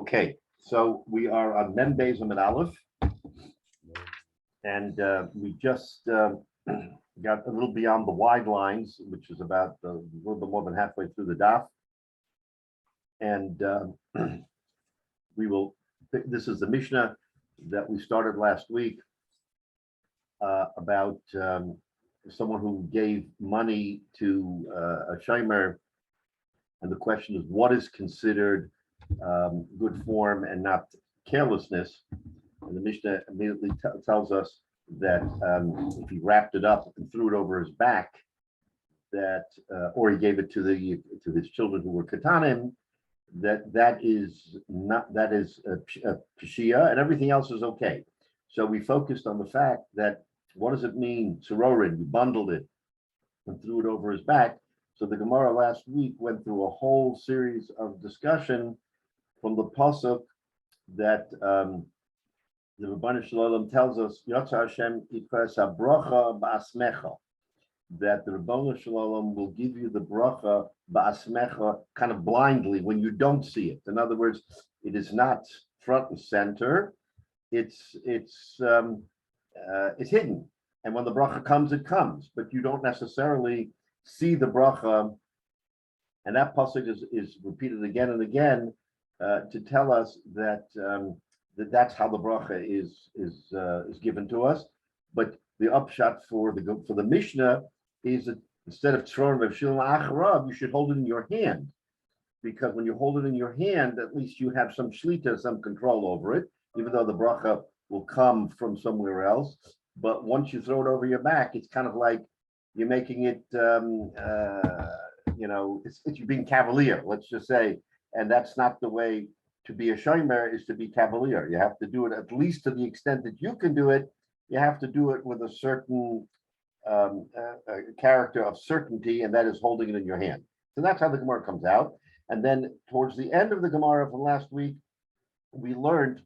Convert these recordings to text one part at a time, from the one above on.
Okay, so we are on Mem Beis and Aleph, and we just got a little beyond the wide lines, which is about a little bit more than halfway through the daf, and we will. This is the Mishnah that we started last week about someone who gave money to a shomer, and the question is, what is considered good form and not carelessness? And the Mishnah immediately tells us that if he wrapped it up and threw it over his back, that or he gave it to his children who were katanim, that is a pshia, and everything else is okay. So we focused on the fact that what does it mean, tzarorin? You bundled it and threw it over his back. So the Gemara last week went through a whole series of discussion from the pasuk that the Rebbeinu Shalom tells us, Yotza Hashem ikras habracha ba'asmecha, that the Rebbeinu Shalom will give you the bracha ba'asmecha kind of blindly when you don't see it. In other words, it is not front and center. It's hidden, and when the bracha comes, it comes, but you don't necessarily see the bracha. And that pasuk is repeated again and again to tell us that that's how the bracha is given to us. But the upshot for the Mishnah is that instead of tzoron v'shilin acharav, you should hold it in your hand, because when you hold it in your hand, at least you have some shlita, some control over it, even though the bracha will come from somewhere else. But once you throw it over your back, it's kind of like you're making it, it's you're being cavalier, let's just say, and that's not the way to be a shomer, is to be cavalier. You have to do it at least to the extent that you can do it. You have to do it with a certain character of certainty, and that is holding it in your hand. So that's how the Gemara comes out. And then towards the end of the Gemara from last week, we learned,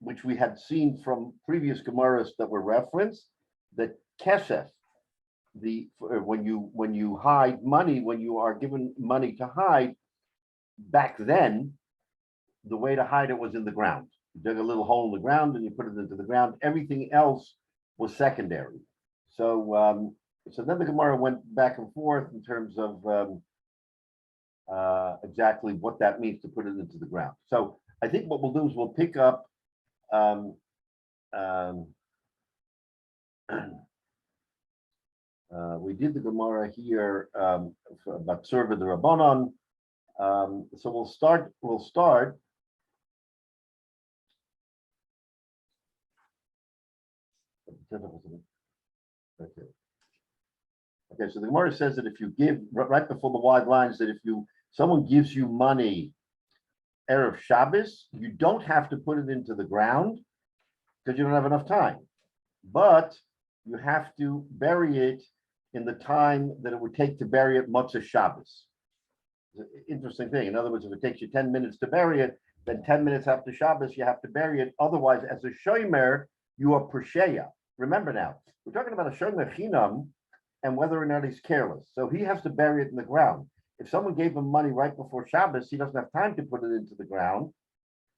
which we had seen from previous Gemaras that were referenced, that kesef, when you hide money, when you are given money to hide, back then, the way to hide it was in the ground. You dug a little hole in the ground and you put it into the ground. Everything else was secondary. So then the Gemara went back and forth in terms of exactly what that means to put it into the ground. So I think what we'll do is we'll pick up we did the Gemara here about Serva the Rabbanon. So we'll start. Okay, so the Gemara says that if you give, right before the wide lines, that if someone gives you money Erev Shabbos, you don't have to put it into the ground because you don't have enough time, but you have to bury it in the time that it would take to bury it Motzei Shabbos. It's an interesting thing. In other words, if it takes you 10 minutes to bury it, then 10 minutes after Shabbos, you have to bury it. Otherwise, as a shomer, you are Persheya. Remember now, we're talking about a shomer chinam and whether or not he's careless. So he has to bury it in the ground. If someone gave him money right before Shabbos, he doesn't have time to put it into the ground.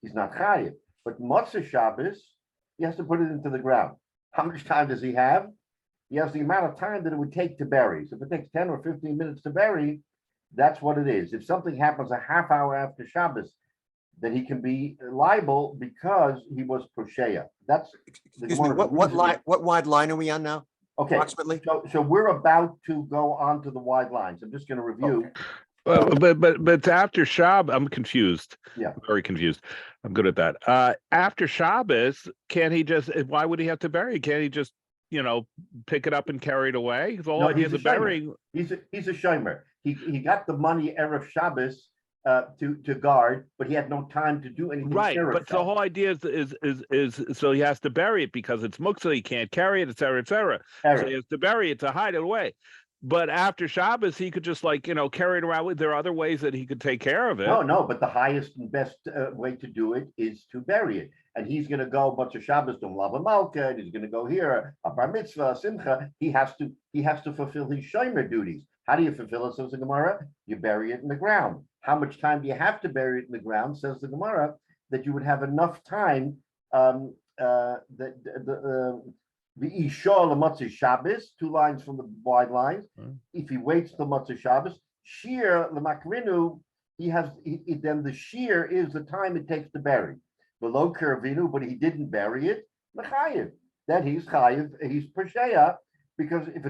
He's not chayiv. But Motzei Shabbos, he has to put it into the ground. How much time does he have? He has the amount of time that it would take to bury. So if it takes 10 or 15 minutes to bury, that's what it is. If something happens a half hour after Shabbos, then he can be liable because he was Persheya. That's excuse me. What wide line are we on now? Okay. Approximately. So we're about to go on to the wide lines. I'm just going to review. Okay. But after Shabbos, I'm confused. Yeah, I'm very confused. I'm good at that. After Shabbos, why would he have to bury? Can't he just, pick it up and carry it away? The whole idea of the burying. He's a shomer. He got the money Erev Shabbos to guard, but he had no time to do anything. Right, but the whole idea is so he has to bury it because it's muktzah, he can't carry it, et cetera, et cetera. So he has to bury it to hide it away. But after Shabbos, he could just carry it around. There are other ways that he could take care of it. No, but the highest and best way to do it is to bury it. And he's going to go a bunch of Shabbos to Lava Malka, and he's going to go here, a Bar Mitzvah, Simcha. He has to fulfill his shomer duties. How do you fulfill it, says the Gemara? You bury it in the ground. How much time do you have to bury it in the ground, says the Gemara? that you would have enough time that the Ishol Motzei Shabbos, 2 lines from the wide lines. If he waits till Motzei Shabbos, Shiur Lemakrinu, then the Shiur is the time it takes to bury. Below Keravinu, but he didn't bury it, Mechayev. Then he's Chayev, he's Pesheya, because if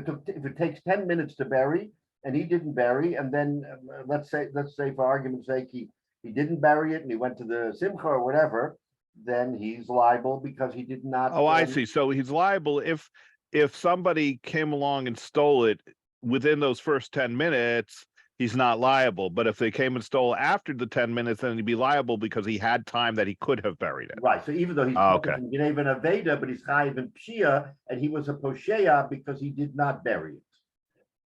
it takes 10 minutes to bury and he didn't bury, and then let's say for argument's sake he didn't bury it and he went to the Simcha or whatever, then he's liable because he did not. Oh, I see. So he's liable if somebody came along and stole it within those first 10 minutes, he's not liable. But if they came and stole after the 10 minutes, then he'd be liable because he had time that he could have buried it. Right. So even though he's in Geneva and Aveda, but he's Chayiv and Pshia, and he was a Posheya because he did not bury it.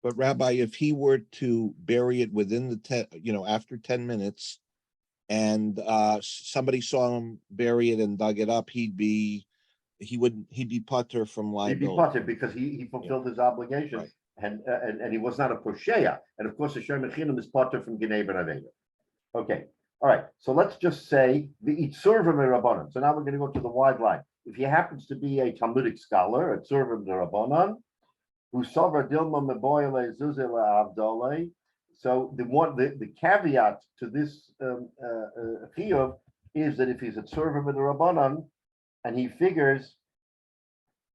But Rabbi, if he were to bury it within the after 10 minutes, and somebody saw him bury it and dug it up, he'd be putter from liability. He'd be putter because he fulfilled his obligation, right. and he was not a posheya. And of course, the Shem Mechinam is putter from Geneva and Aveda. Okay, all right. So let's just say the Itzurvim Rabbanan. So now we're going to go to the wide line. If he happens to be a Talmudic scholar, a Itzurvim Rabbanan, who sover Dilma Meboyle Zuzela Avdole. So the caveat to this chiyuv is that if he's a tzurva with a rabbanan and he figures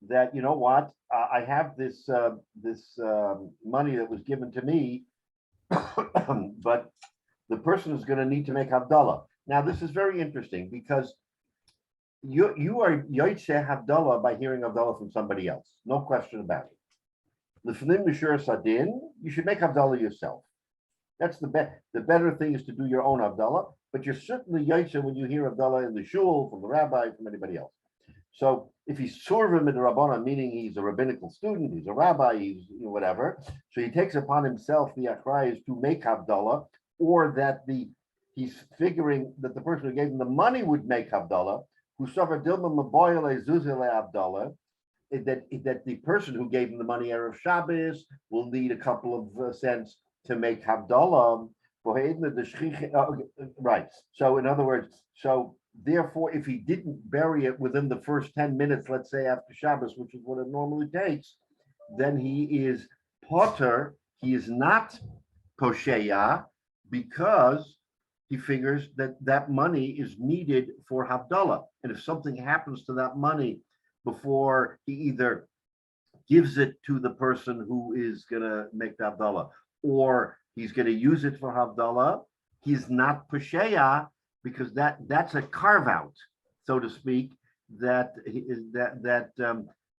that, you know what, I have this money that was given to me, but the person is going to need to make havdalah. Now this is very interesting because you are yotzeh havdalah by hearing havdalah from somebody else, no question about it. L'fnim mishur sadin, you should make havdalah yourself. That's the better thing is to do your own Havdalah, but you're certainly Yaitse when you hear Havdalah in the shul, from the rabbi, from anybody else. So if he's Survim in the Rabbana, meaning he's a rabbinical student, he's a rabbi, he's whatever, so he takes upon himself the achrayas to make Havdalah, or that he's figuring that the person who gave him the money would make Havdalah, who suffered Dilma Maboyle Zuzele Havdalah, that the person who gave him the money Erev Shabbos will need a couple of cents to make Havdalah, right. So in other words, therefore, if he didn't bury it within the first 10 minutes, let's say after Shabbos, which is what it normally takes, then he is potter, he is not posheya, because he figures that money is needed for Havdalah. And if something happens to that money before he either gives it to the person who is going to make the Havdalah, or he's going to use it for Havdalah, he's not Pesheya, because that's a carve out, so to speak, that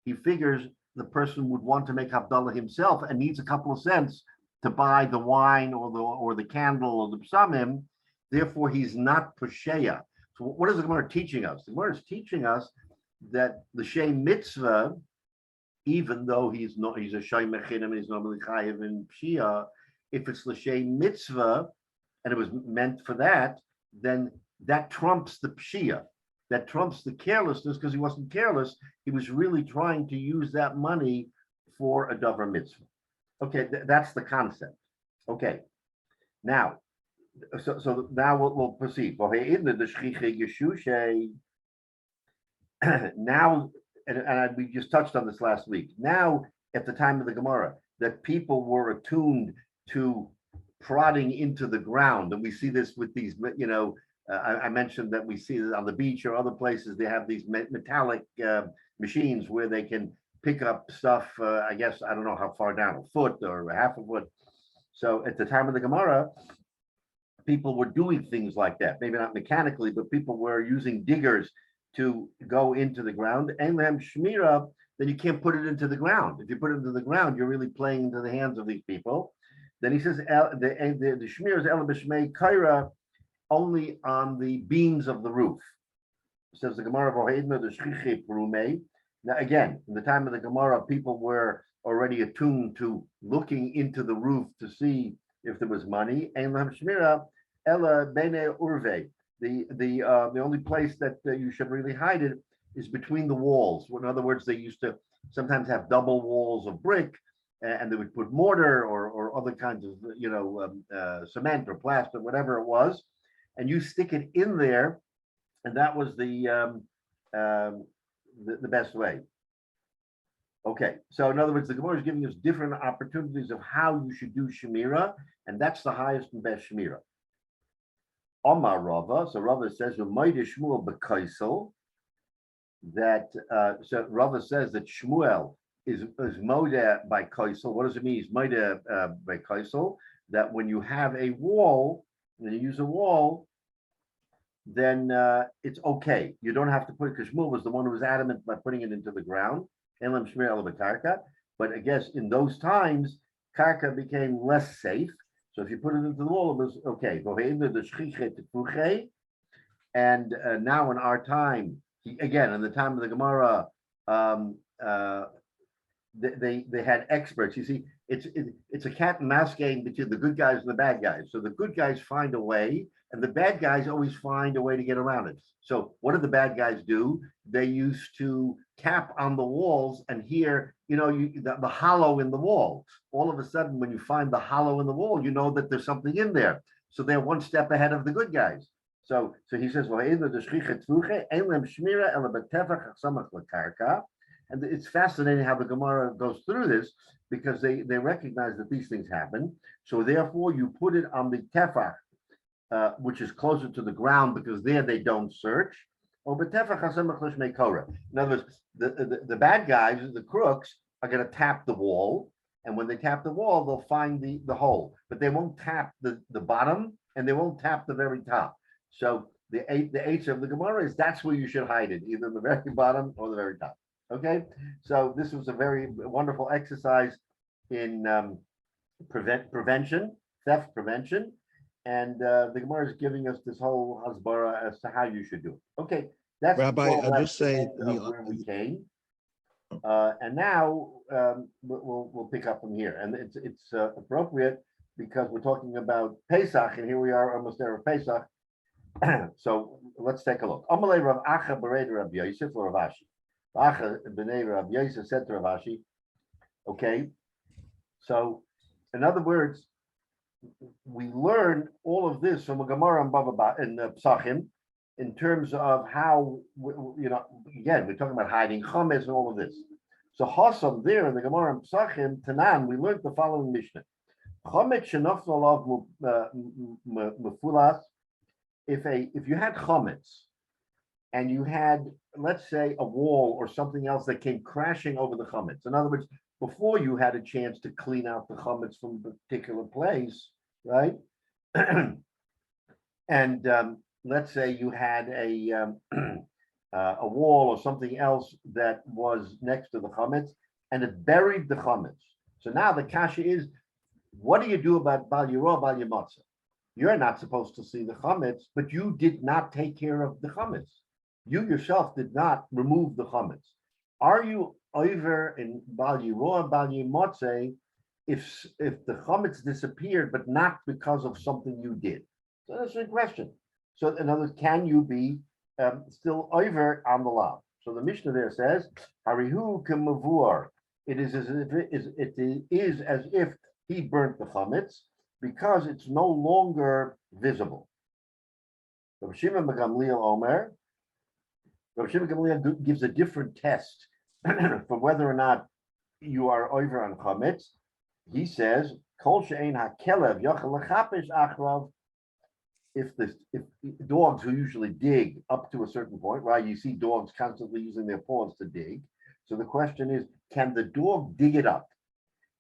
he figures the person would want to make Havdalah himself and needs a couple of cents to buy the wine or the candle or the psamim. Therefore, he's not Pesheya. So what is the Gemara teaching us? The Gemara is teaching us that the Shem Mitzvah, even though he's a Shem Mechinim, he's normally Chayiv in Pshia, if it's l'shem mitzvah and it was meant for that, then that trumps the pshia, that trumps the carelessness, because he wasn't careless. He was really trying to use that money for a davar mitzvah. Okay, that's the concept. Okay, now, so now we'll proceed. Now, and we just touched on this last week. Now, at the time of the Gemara, that people were attuned to prodding into the ground, and we see this with these, I mentioned that we see that on the beach or other places, they have these metallic machines where they can pick up stuff, I guess, I don't know how far down, a foot or a half a foot. So at the time of the Gemara, people were doing things like that, maybe not mechanically, but people were using diggers to go into the ground. And them shmira, then you can't put it into the ground. If you put it into the ground, you're really playing into the hands of these people. Then he says the shmir is el b'shmei kaira, only on the beams of the roof. Says the Gemara the shchiche perume. Now again, in the time of the Gemara, people were already attuned to looking into the roof to see if there was money. And shmira ela bene urve. The only place that you should really hide it is between the walls. In other words, they used to sometimes have double walls of brick, and they would put mortar or other kinds of cement or plaster, whatever it was, and you stick it in there and that was the best way. Okay, so in other words, the Gemara is giving us different opportunities of how you should do Shemira, and that's the highest and best Shemira. Omar Rava, so Rava says, Shmuel b'kaisel, that so Rava says that Shmuel is modeh by kaisel. What does it mean? It's modeh by kaisel, that when you have a wall, when you use a wall, then it's okay. You don't have to put it, because Shmuel was the one who was adamant by putting it into the ground. But I guess in those times, karka became less safe. So if you put it into the wall, it was okay. And now in our time, again, in the time of the Gemara, they had experts. You see, it's a cat and mouse game between the good guys and the bad guys. So the good guys find a way, and the bad guys always find a way to get around it. So what did the bad guys do? They used to tap on the walls, and here, the hollow in the wall. All of a sudden, when you find the hollow in the wall, you know that there's something in there. So they're one step ahead of the good guys. So he says, and it's fascinating how the Gemara goes through this, because they recognize that these things happen. So therefore, you put it on the tefach, which is closer to the ground, because there they don't search. In other words, the bad guys, the crooks, are going to tap the wall, and when they tap the wall, they'll find the hole, but they won't tap the bottom, and they won't tap the very top. So the eighth of the Gemara is that's where you should hide it, either the very bottom or the very top. Okay, so this was a very wonderful exercise in prevention, theft prevention. And the Gemara is giving us this whole hasbara as to how you should do it. Okay, that's Rabbi, I'll just say where we came, and now we'll pick up from here. And it's appropriate because we're talking about Pesach, and here we are almost there of Pesach. So let's take a look. Amalei Rav Acha Berei Rav Yosef or Rav Ashi. Acha b'nei Rav Yosef said to Rav Ashi. Okay, so in other words, we learn all of this from a Gemara and Bava in Psachim, in terms of how, again, we're talking about hiding chametz and all of this. So Hasam there in the Gemara and Psachim, Tanan, we learned the following Mishnah. Chametz shenafal alav mefulas. If you had chametz, and you had, let's say, a wall or something else that came crashing over the chametz. In other words, before you had a chance to clean out the chametz from a particular place, right? And let's say you had a wall or something else that was next to the chametz, and it buried the chametz. So now the kasha is, what do you do about bal yirah, bal yamatzah? You're not supposed to see the chametz, but you did not take care of the chametz. You yourself did not remove the chametz. Are you over in bal yirah, bal yamatzah, if the chametz disappeared, but not because of something you did? So that's a question. So in other words, can you be still over on the law? So the Mishnah there says, "Harihu kemavur." It is as if he burnt the chametz because it's no longer visible. Rav Shimon ben Gamliel Omer. Rav Shimon ben Gamliel gives a different test for whether or not you are over on chametz. He says, "Kol she'ein hakelev yochel lechapish achrav." If dogs who usually dig up to a certain point, right? You see dogs constantly using their paws to dig. So the question is, can the dog dig it up?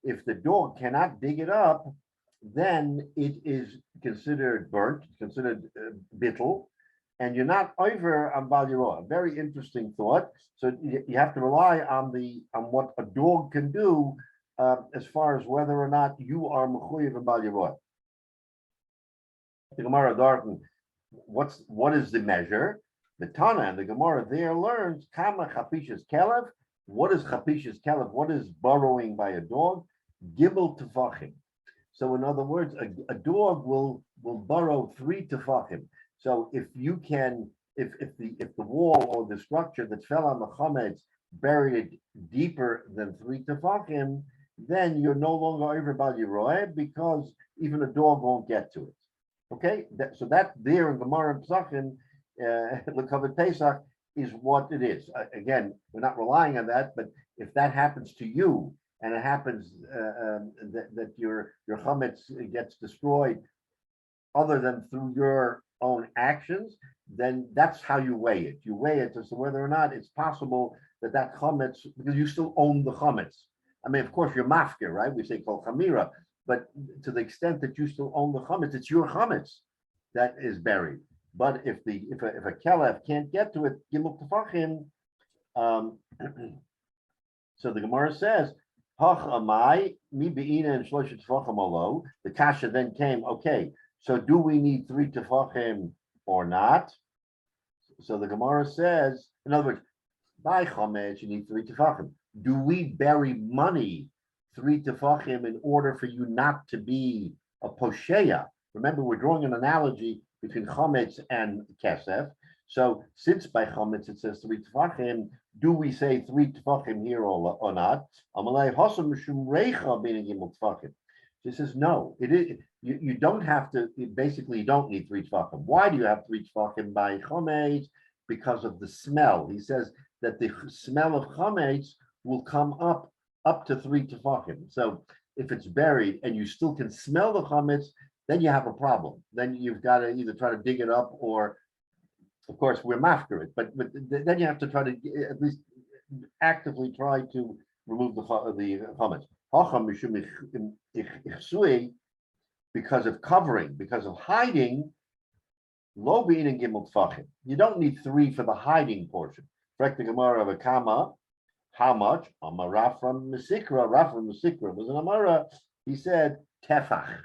If the dog cannot dig it up, then it is considered burnt, considered bittul, and you're not over on bal yirah. A very interesting thought. So you have to rely on what a dog can do as far as whether or not you are mechuyev in bal yirah. The Gemara Darton, what is the measure? The Tana and the Gemara there learns kama chapishes kelev. What is chapishes kelev? What is burrowing by a dog? Gimel tefachim. So in other words, a dog will burrow 3 tefachim. So if you can, if the wall or the structure that fell on the chametz buried it deeper than 3 tefachim, then you're no longer over bal yirah because even a dog won't get to it. Okay, so that there in Gemara and Psachim L'Kavod Pesach is what it is. Again, we're not relying on that, but if that happens to you and it happens that your chametz gets destroyed other than through your own actions, then that's how you weigh it. You weigh it as to whether or not it's possible that chametz, because you still own the chametz. I mean, of course, you're mafkir, right? We say kol chamira, but to the extent that you still own the chametz, it's your chametz that is buried. But if a kelev can't get to it, gimel tefachim. So the Gemara says, "Hach amai mi beina and shlosh tefachim alo." The kasha then came. Okay, so do we need 3 tefachim or not? So the Gemara says, in other words, by chametz you need 3 tefachim. Do we bury money 3 tefachim in order for you not to be a posheya? Remember, we're drawing an analogy between chametz and kesef. So since by chametz it says 3 tefachim, do we say 3 tefachim here or not? Amalei hasam mishum reicha being gimel tefachim. She says no. It is you don't have to. Basically, you don't need 3 tefachim. Why do you have 3 tefachim by chametz? Because of the smell. He says that the smell of chametz will come up to 3 tefachim. So if it's buried and you still can smell the chametz, then you have a problem. Then you've got to either try to dig it up or, of course, we're mafter it. But then you have to try to at least actively try to remove the chametz. Because of covering, because of hiding, lo bein and gimel tefachim. You don't need 3 for the hiding portion. Correct the Gemara of a kama. How much? Amara from Mesikra. Raf from Mesikra was an Amara. He said tefach.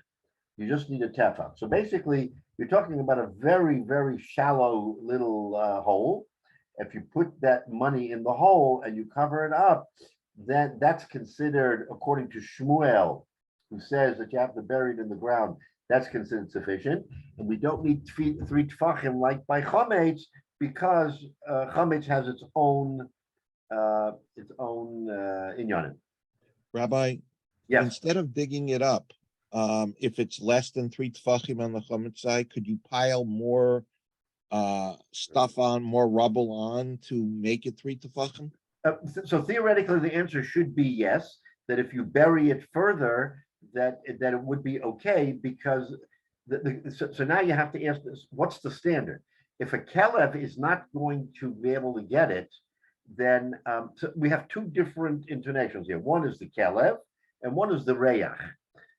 You just need a tefach. So basically, you're talking about a very, very shallow little hole. If you put that money in the hole and you cover it up, then that's considered, according to Shmuel, who says that you have to bury it in the ground, that's considered sufficient. And we don't need 3 tefachim like by chametz, because chametz has its own inyanim. Rabbi, Yes. instead of digging it up, if it's less than 3 tefachim on the chametz side, could you pile more stuff on, more rubble on to make it 3 tefachim? So theoretically, the answer should be yes. That if you bury it further, that it would be okay, because so now you have to ask this: what's the standard? If a kelev is not going to be able to get it, then so we have 2 different intonations here. One is the kelev, and one is the reyach.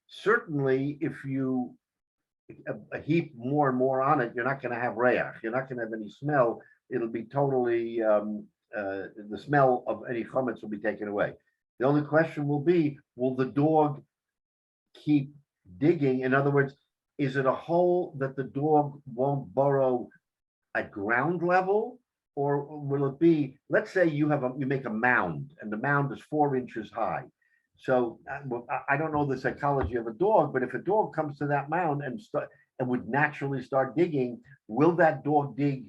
Certainly, if you heap more and more on it, you're not going to have reyach. You're not going to have any smell. It'll be totally the smell of any chametz will be taken away. The only question will be: will the dog keep digging? In other words, is it a hole that the dog won't burrow at ground level, or will it be? Let's say you make a mound, and the mound is 4 inches high. So I don't know the psychology of a dog, but if a dog comes to that mound and would naturally start digging, will that dog dig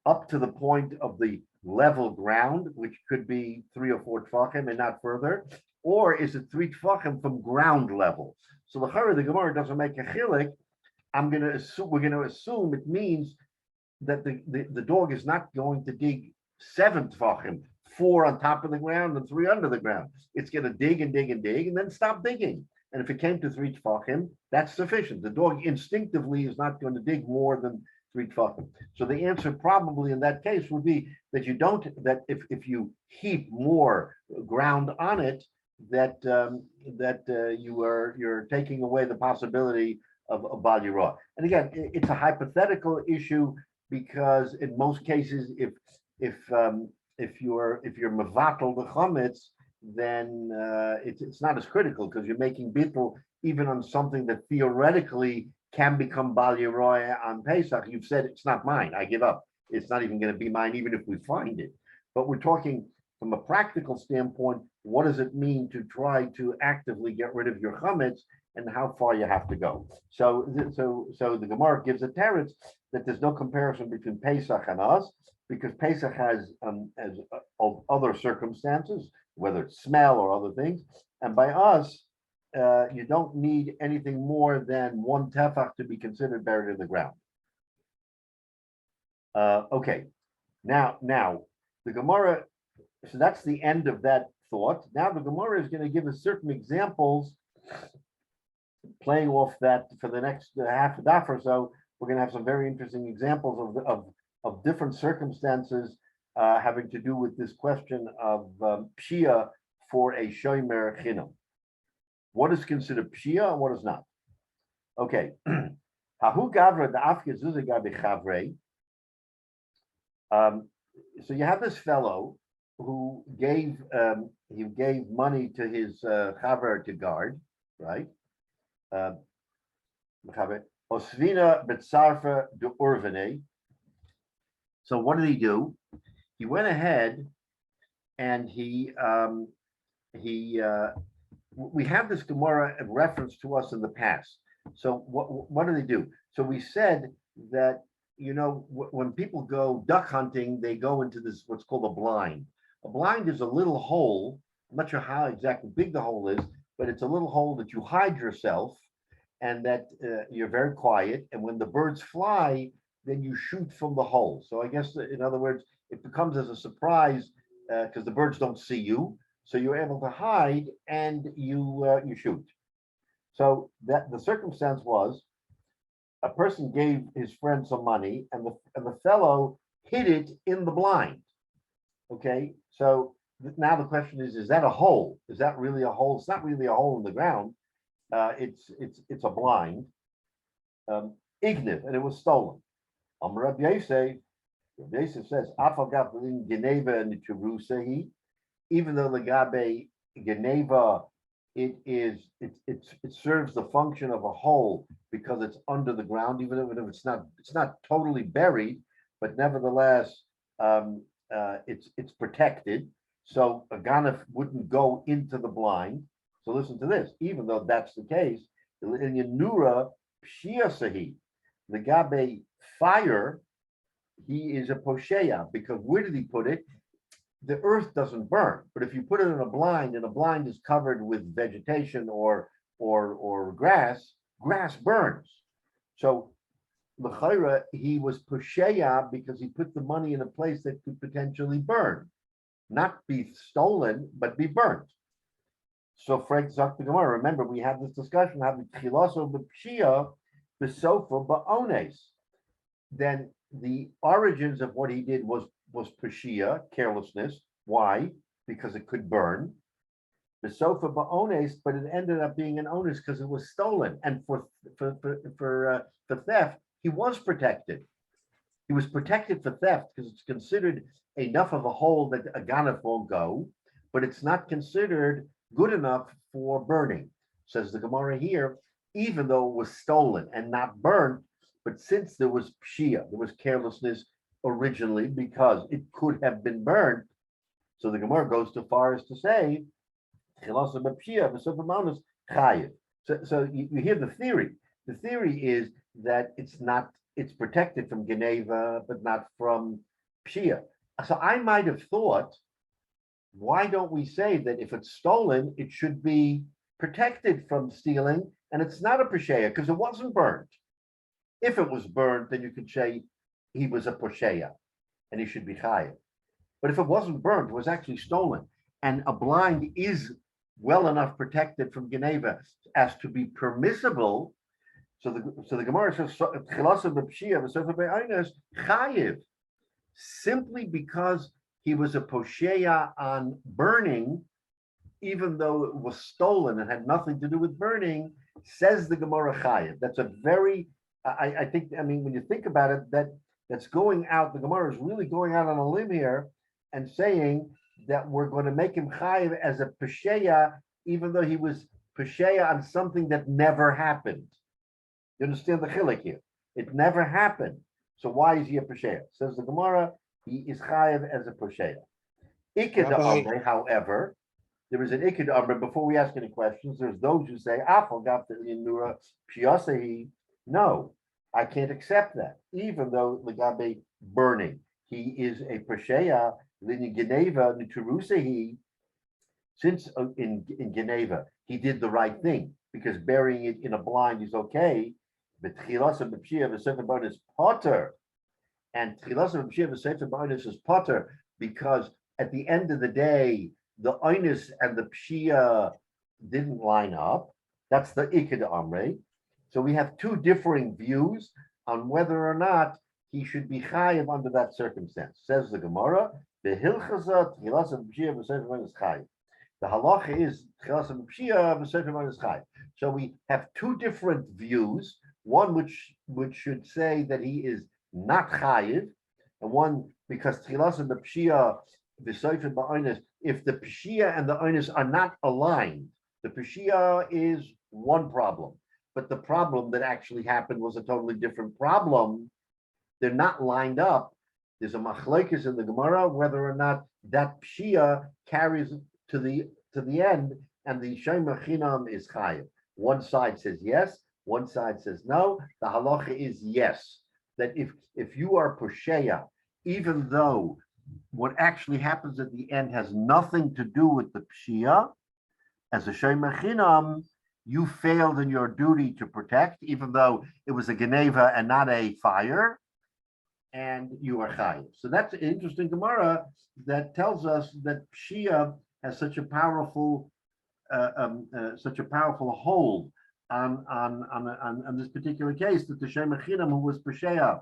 up to the point of the level ground, which could be 3 or 4 tefachim and not further, or is it 3 tefachim from ground level? So the Gemara doesn't make a chilik. We're going to assume it means that the dog is not going to dig 7 tefachim, 4 on top of the ground and 3 under the ground. It's going to dig and dig and dig and then stop digging. And if it came to 3 tefachim, that's sufficient. The dog instinctively is not going to dig more than 3 tefachim. So the answer probably in that case would be that if you heap more ground on it, that you're taking away the possibility of a bal yirah. And again, it's a hypothetical issue, because in most cases, if you're mevatel the chametz, then it's not as critical, because you're making bittul even on something that theoretically can become bal yirah on Pesach. You've said it's not mine. I give up. It's not even going to be mine, even if we find it. But we're talking from a practical standpoint. What does it mean to try to actively get rid of your chametz, and how far you have to go? So the Gemara gives a teretz that there's no comparison between Pesach and us, because Pesach has other circumstances, whether it's smell or other things, and by us, you don't need anything more than 1 tefach to be considered buried in the ground. Okay, now the Gemara. So that's the end of that thought. Now the Gemara is going to give us certain examples, playing off that for the next half a daf or so. We're going to have some very interesting examples of different circumstances having to do with this question of pshia for a shomer chinam. What is considered pshia and what is not? Okay. Hahu gavra da'afke zuziga b'chavrei. So you have this fellow who gave money to his chaver to guard, right? Osvina betzarfa de urvene. So what did he do? He went ahead and we have this Gemara reference to us in the past. So what do they do? So we said that, when people go duck hunting, they go into this, what's called a blind. A blind is a little hole. I'm not sure how exactly big the hole is, but it's a little hole that you hide yourself and that you're very quiet. And when the birds fly, then you shoot from the hole. So I guess, in other words, it becomes as a surprise because the birds don't see you. So you're able to hide and you shoot. So that the circumstance was a person gave his friend some money and the fellow hid it in the blind. Okay, so now the question is that a hole? Is that really a hole? It's not really a hole in the ground. It's a blind. Igniv, and it was stolen. Rabbi Yosef says, even though the gabe geneva, it serves the function of a hole because it's under the ground, even if it's not totally buried, but nevertheless it's protected. So a ganef wouldn't go into the blind. So listen to this. Even though that's the case, in Yanura Pshiasahi, the gabe fire, he is a posheya, because where did he put it? The earth doesn't burn, but if you put it in a blind and a blind is covered with vegetation or grass burns. So l'chayra, he was posheya because he put the money in a place that could potentially burn, not be stolen, but be burnt. So Frank Zak the Gemara, remember we had this discussion, having chilaso b'pshia b'sofa ba'ones. Then the origins of what he did was pashia, carelessness. Why? Because it could burn. The sofa ba'ones, but it ended up being an onus because it was stolen. And for theft, he was protected. He was protected for theft because it's considered enough of a hole that a ganef won't go, but it's not considered good enough for burning. Says the Gemara here, even though it was stolen and not burned, but since there was pshia, there was carelessness originally because it could have been burned. So the Gemara goes so far as to say, so you hear the theory. The theory is that it's protected from geneva, but not from pshia. So I might have thought, why don't we say that if it's stolen, it should be protected from stealing, and it's not a pashea because it wasn't burned. If it was burned, then you could say he was a posheya and he should be chayav. But if it wasn't burned, it was actually stolen, and a blind is well enough protected from geneva as to be permissible. So the Gemara says chayiv, simply because he was a posheya on burning, even though it was stolen and had nothing to do with burning. Says the Gemara chayiv. That's a very I think, when you think about it, that's going out, the Gemara is really going out on a limb here and saying that we're going to make him chayiv as a pesheya, even though he was pesheya on something that never happened. You understand the chilek here? It never happened. So why is he a pesheya? Says the Gemara, he is chayiv as a pesheya. Iked amre, however, there is an iked amre. Before we ask any questions, there's those who say, afal gaf nura pshiasahi. No, I can't accept that. Even though Legabe burning, he is a Pesheya, in Geneva, Niturusehi, since in Geneva, he did the right thing, because burying it in a blind is okay. But Chilasa B'Pshia, the second bonus, Potter. And Tchilas of Pshia v'Sefer ba'Onis is potter because at the end of the day, the Onis and the Pshia didn't line up. That's the Iked Amre. So we have two differing views on whether or not he should be chayiv under that circumstance. Says the Gemara, the Hilchazat Tchilas of Pshia v'Sefer ba'Onis chayiv. The halacha is Tchilas of Pshia v'Sefer ba'Onis chayiv. So we have two different views. One which should say that he is not chayiv, and one because Tchilas and the Pshia v'Sefer ba'Onis, if the Pshia and the Onis are not aligned, the Pshia is one problem, but the problem that actually happened was a totally different problem. They're not lined up. There's a machlokes in the Gemara whether or not that Pshia carries to the end, and the Shomer Chinam is chayiv. One side says yes, one side says no. The halacha is yes. That if you are Posheya, even though what actually happens at the end has nothing to do with the Pshia, as a Shomer Chinam, you failed in your duty to protect, even though it was a Geneva and not a fire, and you are chayiv. So that's an interesting Gemara that tells us that Pshia has such a powerful hold on this particular case, that the Shomer Chinam, who was Pshia,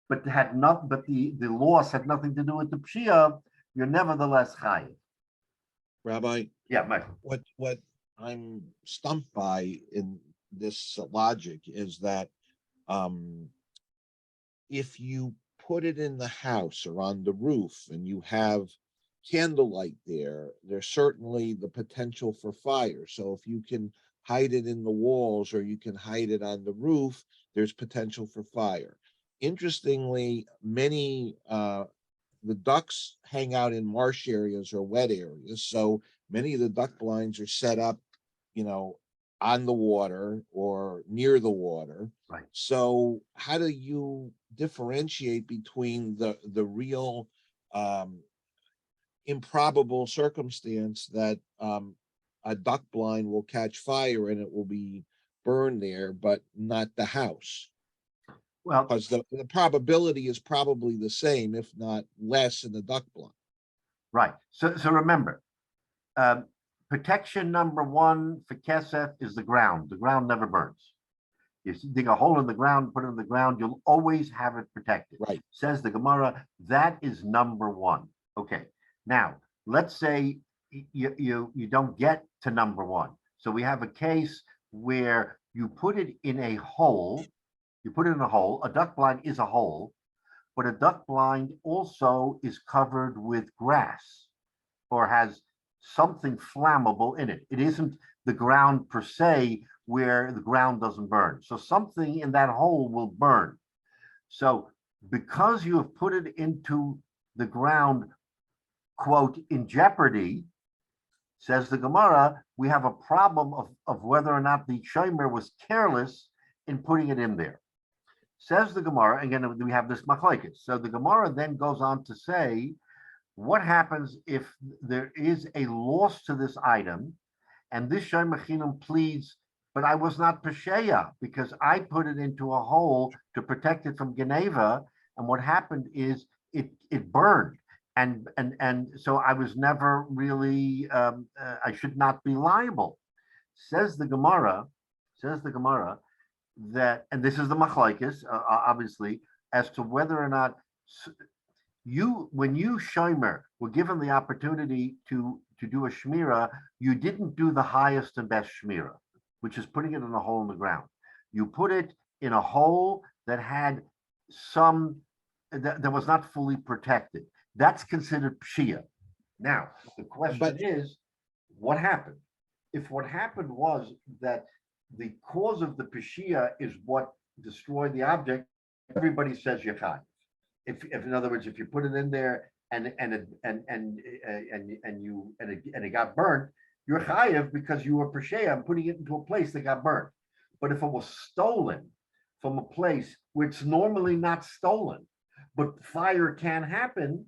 but the loss had nothing to do with the Pshia, you're nevertheless chayiv. Rabbi, Yeah, Michael. what I'm stumped by in this logic is that if you put it in the house or on the roof and you have candlelight there's certainly the potential for fire. So if you can hide it in the walls or you can hide it on the roof, there's potential for fire. Interestingly, many the ducks hang out in marsh areas or wet areas. So many of the duck blinds are set up, on the water or near the water. Right. So how do you differentiate between the real improbable circumstance that a duck blind will catch fire and it will be burned there, but not the house? Well, Because the probability is probably the same, if not less, in the duck blind. right. So remember, protection number one for kesef is the ground. The ground never burns. You dig a hole in the ground, put it in the ground, you'll always have it protected. Right. Says the Gemara, that is number one. Okay. Now, let's say you don't get to number one. So we have a case where you put it in a hole. You put it in a hole. A duck blind is a hole, but a duck blind also is covered with grass or has something flammable in it. It isn't the ground per se, where the ground doesn't burn. So something in that hole will burn. So because you have put it into the ground, quote, in jeopardy, says the Gemara, we have a problem of whether or not the shomer was careless in putting it in there. Says the Gemara, again, we have this machlokes. So the Gemara then goes on to say, what happens if there is a loss to this item, and this shomer chinam pleads, but I was not pesheya because I put it into a hole to protect it from Geneva, and what happened is it burned, and so I was never really I should not be liable. Says the Gemara that, and this is the machlokes, obviously, as to whether or not when you shomer were given the opportunity to do a shmira, you didn't do the highest and best shmira, which is putting it in a hole in the ground. You put it in a hole that had that was not fully protected. That's considered pshia. Now, the question is, what happened? If what happened was that the cause of the pshia is what destroyed the object, everybody says you're chayiv. If in other words, if you put it in there and it got burnt, you're chayiv because you were pshia and putting it into a place that got burnt. But if it was stolen from a place where it's normally not stolen, but fire can happen,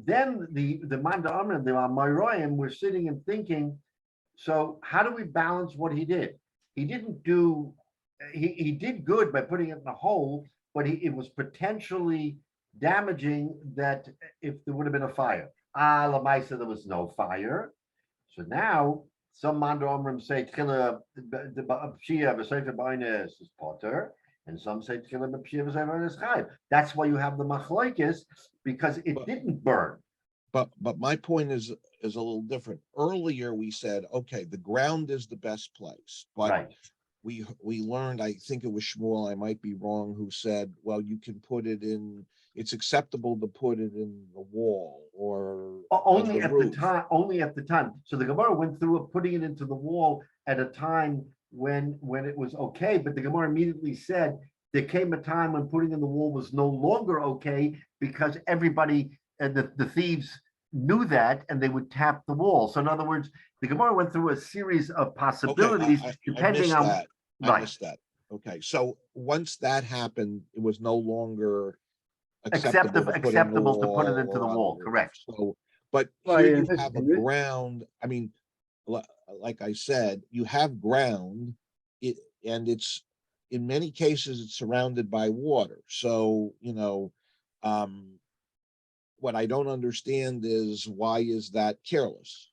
then the Manda Amr and the Amayroyim were sitting and thinking, so how do we balance what he did? He didn't do, he did good by putting it in a hole, but it was potentially damaging that if there would have been a fire. Ah, Lamaisa, there was no fire. So now some Manda Omrim say Tchila the Pshia v'Sefer B'Oines is Potter, and some say Tchila Pshia v'Sefer B'Oines is Chayiv. That's why you have the Machlokes, because it didn't burn. But my point is a little different. Earlier, we said, okay, the ground is the best place, but Right. we learned, I think it was Shmuel, I might be wrong, who said, well, you can put it in, it's acceptable to put it in the wall or Only the at roof. the time, only at the time. So the Gemara went through it, putting it into the wall at a time when it was okay, but the Gemara immediately said there came a time when putting in the wall was no longer okay because everybody, the thieves knew that and they would tap the wall. So in other words, the Gemara went through a series of possibilities depending on that. I right. missed that. Okay, so once that happened, it was no longer acceptable to put it into the wall. Correct. So, but here you have a ground. I mean, like I said, you have ground, and it's in many cases it's surrounded by water. So what I don't understand is why is that careless?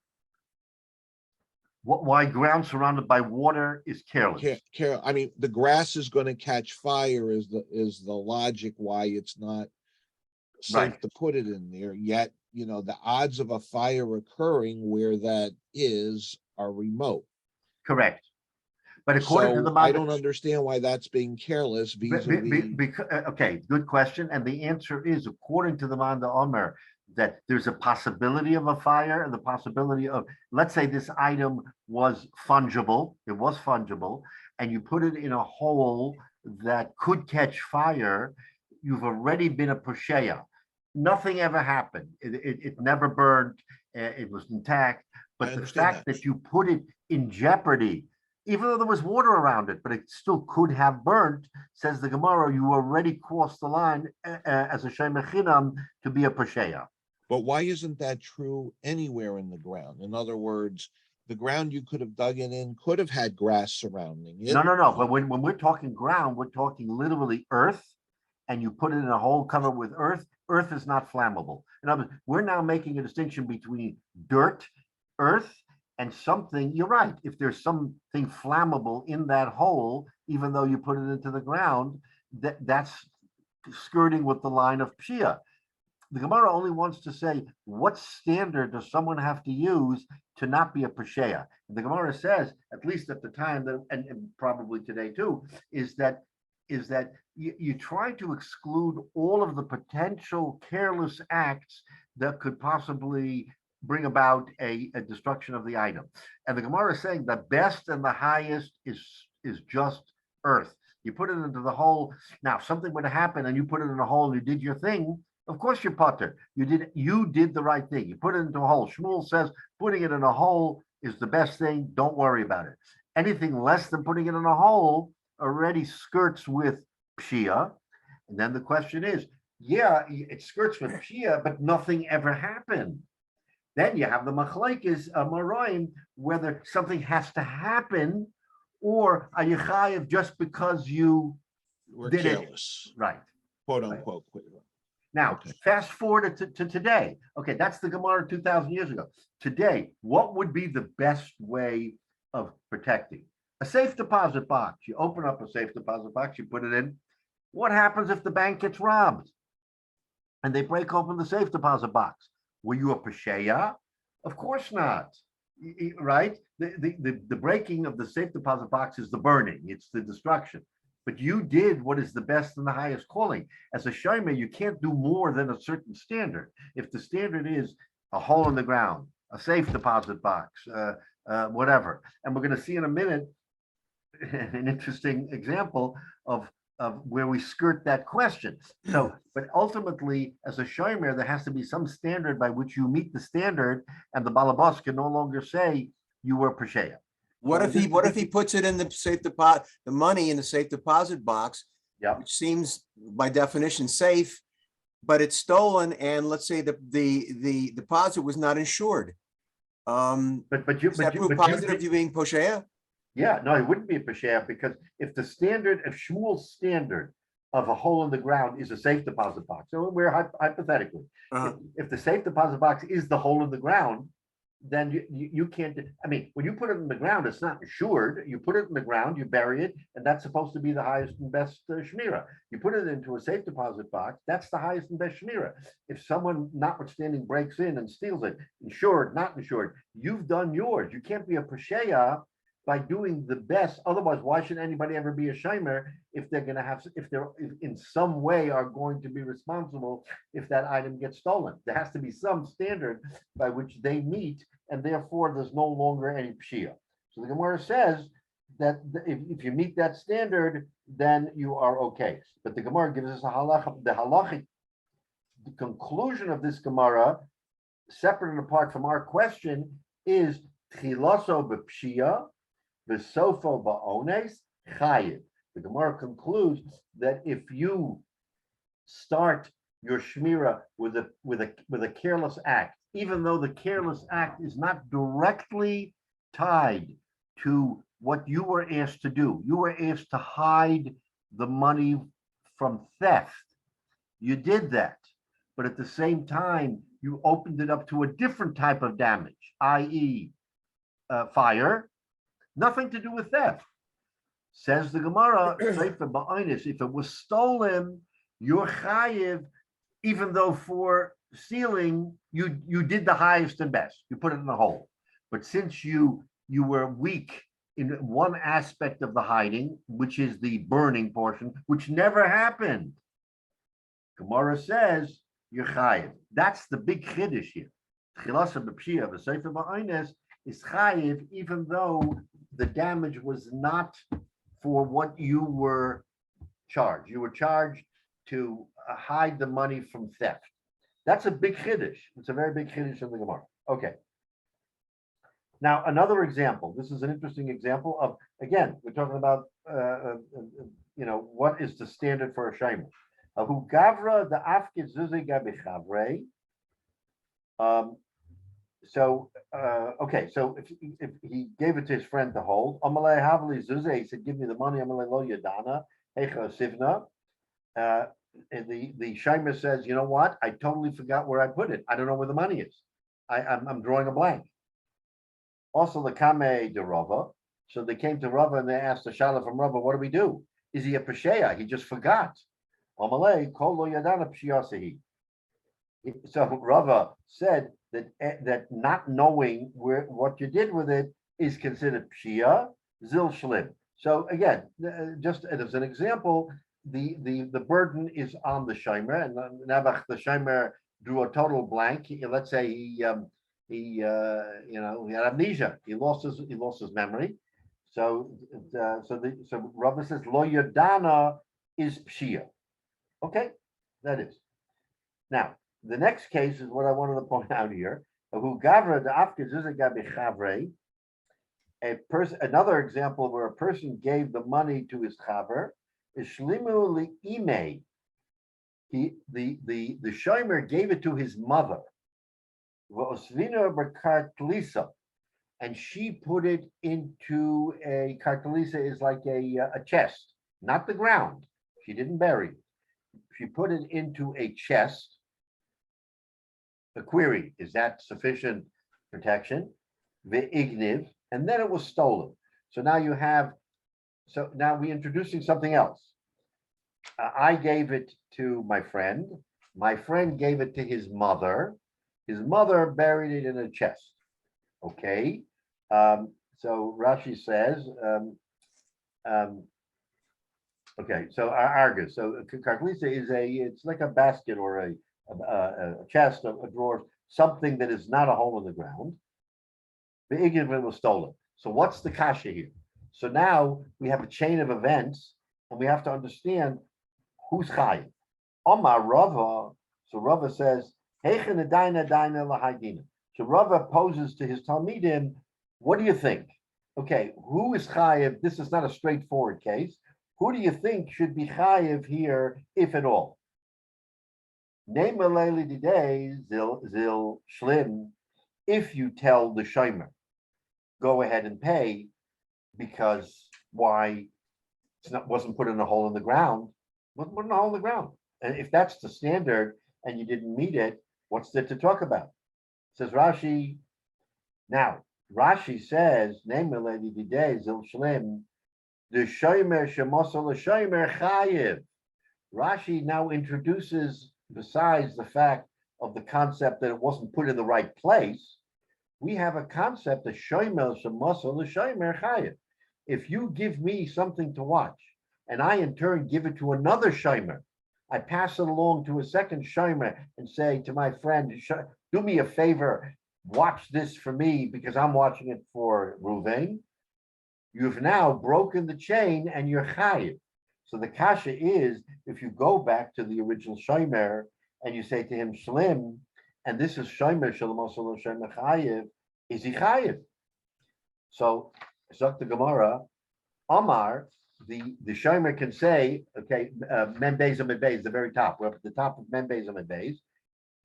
Why ground surrounded by water is careless? I mean, the grass is going to catch fire is the logic why it's not safe to put it in there. Yet, the odds of a fire occurring where that are remote. Correct. But according to the I don't understand why that's being careless. Okay, good question. And the answer is, according to the Manda Omer, that there's a possibility of a fire and the possibility of, let's say this item was fungible, and you put it in a hole that could catch fire, you've already been a posheya. Nothing ever happened. It never burned. It was intact. But the fact that you put it in jeopardy, even though there was water around it, but it still could have burnt, says the Gemara, you already crossed the line as a shemer chinam to be a posheya. But why isn't that true anywhere in the ground? In other words, the ground you could have dug it in could have had grass surrounding it. No. But when we're talking ground, we're talking literally earth, and you put it in a hole covered with earth. Earth is not flammable. In other words, we're now making a distinction between dirt, earth, and something. You're right. If there's something flammable in that hole, even though you put it into the ground, that's skirting with the line of pshia. The Gemara only wants to say, what standard does someone have to use to not be a posheya? The Gemara says, at least at the time, and probably today too, is that you try to exclude all of the potential careless acts that could possibly bring about a destruction of the item. And the Gemara is saying the best and the highest is just earth. You put it into the hole. Now, if something would have happened and you put it in a hole and you did your thing, of course you're potter. You did the right thing. You put it into a hole. Shmuel says putting it in a hole is the best thing. Don't worry about it. Anything less than putting it in a hole already skirts with pshia. And then the question is, it skirts with pshia, but nothing ever happened. Then you have the machlokes Moraim, whether something has to happen, or are you chayiv just because you did careless. It right, quote unquote. Right. Now, fast forward to today. Okay, that's the Gemara 2,000 years ago. Today, what would be the best way of protecting? A safe deposit box. You open up a safe deposit box, you put it in. What happens if the bank gets robbed and they break open the safe deposit box? Were you a posheya? Of course not, right? The breaking of the safe deposit box is the burning. It's the destruction. But you did what is the best and the highest calling. As a shomer, you can't do more than a certain standard. If the standard is a hole in the ground, a safe deposit box, whatever. And we're going to see in a minute an interesting example of where we skirt that question. So, but ultimately, as a shomer, there has to be some standard by which you meet the standard, and the balabas can no longer say you were posheya. What if he puts it in the safe deposit, the money in the safe deposit box, which seems by definition safe, but it's stolen, and let's say the deposit was not insured. Is that proof positive you being posheya? Yeah, no, it wouldn't be a posheya, because if Shmuel's standard of a hole in the ground is a safe deposit box. So we're hypothetically, Uh-huh. if the safe deposit box is the hole in the ground, then you can't, I mean, when you put it in the ground, it's not insured. You put it in the ground, you bury it, and that's supposed to be the highest and best shmira. You put it into a safe deposit box, that's the highest and best shmira. If someone, notwithstanding, breaks in and steals it, insured, not insured, you've done yours. You can't be a pesheya by doing the best. Otherwise, why should anybody ever be a shimer if they're going to have, if they're in some way are going to be responsible if that item gets stolen? There has to be some standard by which they meet, and therefore there's no longer any pshia. So the Gemara says that if you meet that standard, then you are okay. But the Gemara gives us a halacha, the halachic conclusion of this Gemara, separate and apart from our question, is chilaso b'pshia, v'sofo ba'ones chayiv. The Gemara concludes that if you start your shmira with a careless act, even though the careless act is not directly tied to what you were asked to do, you were asked to hide the money from theft. You did that, but at the same time, you opened it up to a different type of damage, i.e., fire. Nothing to do with theft. Says the Gemara, if it was stolen, you're chayiv, even though for stealing, you did the highest and best. You put it in the hole. But since you were weak in one aspect of the hiding, which is the burning portion, which never happened, Gemara says, you're chayiv. That's the big chiddush here. Chilasa b'pshia v'sefer ba'ones is chayiv, even though the damage was not for what you were charged. You were charged to hide the money from theft. That's a big chiddush. It's a very big chiddush in the Gemara. Okay. Now, another example. This is an interesting example of, again, we're talking about, what is the standard for a shayma? Who gavra the afkid zuziga b'chavre. So if he gave it to his friend to hold, Amalei Havli Zuze, he said, give me the money, Amalei Lo Yadana, Hecha Sivna. And the Shimer says, you know what? I totally forgot where I put it. I don't know where the money is. I'm drawing a blank. Also, the Kame de Rava. So they came to Rava and they asked the Shala from Rava, what do we do? Is he a Pesheya? He just forgot. Amalei Kol Lo Yadana Pshiyasehi. So Rava said that not knowing what you did with it is considered pshia zil shlim. So again, just as an example, the burden is on the shimer, and Nabach the shimer drew a total blank. Let's say he had amnesia. He lost his memory. So Rava says lo yadana is pshia. Okay, that is. Now, the next case is what I wanted to point out here. Who gavra the afkid zuziga b'chavre. Another example where a person gave the money to his chaver is shlimu li'imei. The shomer gave it to his mother. V'osvina b'kartlisa, and she put it into a kartlisa is like a chest, not the ground. She didn't bury it. She put it into a chest. The query, is that sufficient protection? The igniv, and then it was stolen. So now we're introducing something else. I gave it to my friend. My friend gave it to his mother. His mother buried it in a chest. Okay. So Rashi says, okay, so Argus. So Karklisa it's like a basket or a chest, a drawer, something that is not a hole in the ground. The ignorant was stolen. So what's the kasha here? So now we have a chain of events, and we have to understand who's chayiv. Omar Rava. So Rava says, "Heichen adaina daina lahaydina." So Rava poses to his talmidim, "What do you think? Okay, who is chayiv? This is not a straightforward case. Who do you think should be chayiv here, if at all?" Name zil shlim. If you tell the shomer, go ahead and pay, because why? Wasn't put in a hole in the ground. Put a hole in the ground. And if that's the standard and you didn't meet it, what's there to talk about? Says Rashi. Now, Rashi says, the shomer shemosel shomer chayiv. Rashi now introduces, besides the fact of the concept that it wasn't put in the right place, we have a concept of shomer shemosel shomer chayiv. If you give me something to watch, and I in turn give it to another shomer, I pass it along to a second shomer and say to my friend, do me a favor, watch this for me because I'm watching it for Ruvain. You've now broken the chain and you're chayiv. So the kasha is, if you go back to the original shomer and you say to him shlim, and this is shomer shalomosol shomer chayiv, is he chayiv? So the Gemara, Omar, the shomer can say, okay, men beis and beis, the very top. We're up at the top of men beis and beis.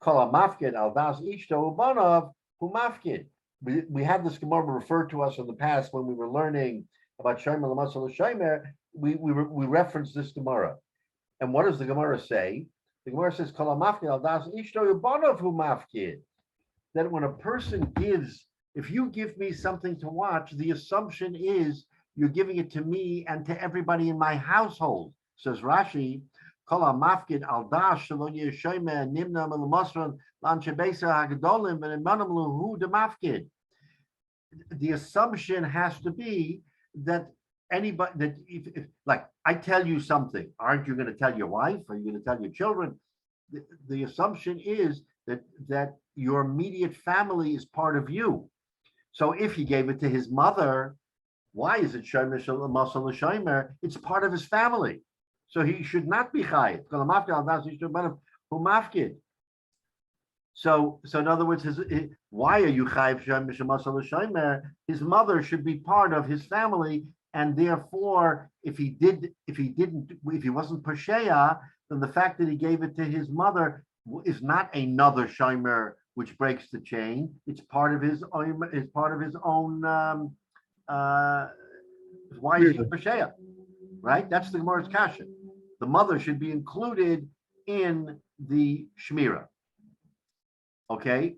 Kol mafkid al das ishto ubanov hu mafkid. We had this Gemara referred to us in the past when we were learning about shomer l'masol shomer. We referenced this Gemara, and what does the Gemara say? The Gemara says, "Kol mafkid al das ishto ubanov hu mafkid." That when a person gives, if you give me something to watch, the assumption is you're giving it to me and to everybody in my household. Says Rashi, Kol mafkid al das shelo yeshomer nimna melmasron lan shebesa hagdolim v'nemanam luhu demafkid. The assumption has to be that anybody, that if like I tell you something, aren't you going to tell your wife? Are you going to tell your children? The assumption is that your immediate family is part of you. So if he gave it to his mother, why is it shomer masal shomer? It's part of his family, so he should not be chayiv. So in other words, why are you chayiv shomer masal shomer? His mother should be part of his family, and therefore, if he wasn't pasheya, then the fact that he gave it to his mother is not another shomer which breaks the chain. It's part of his own. It's part of his own. Why is he Pasheya? Right? That's the Gemara's kasha. The mother should be included in the Shmira. Okay?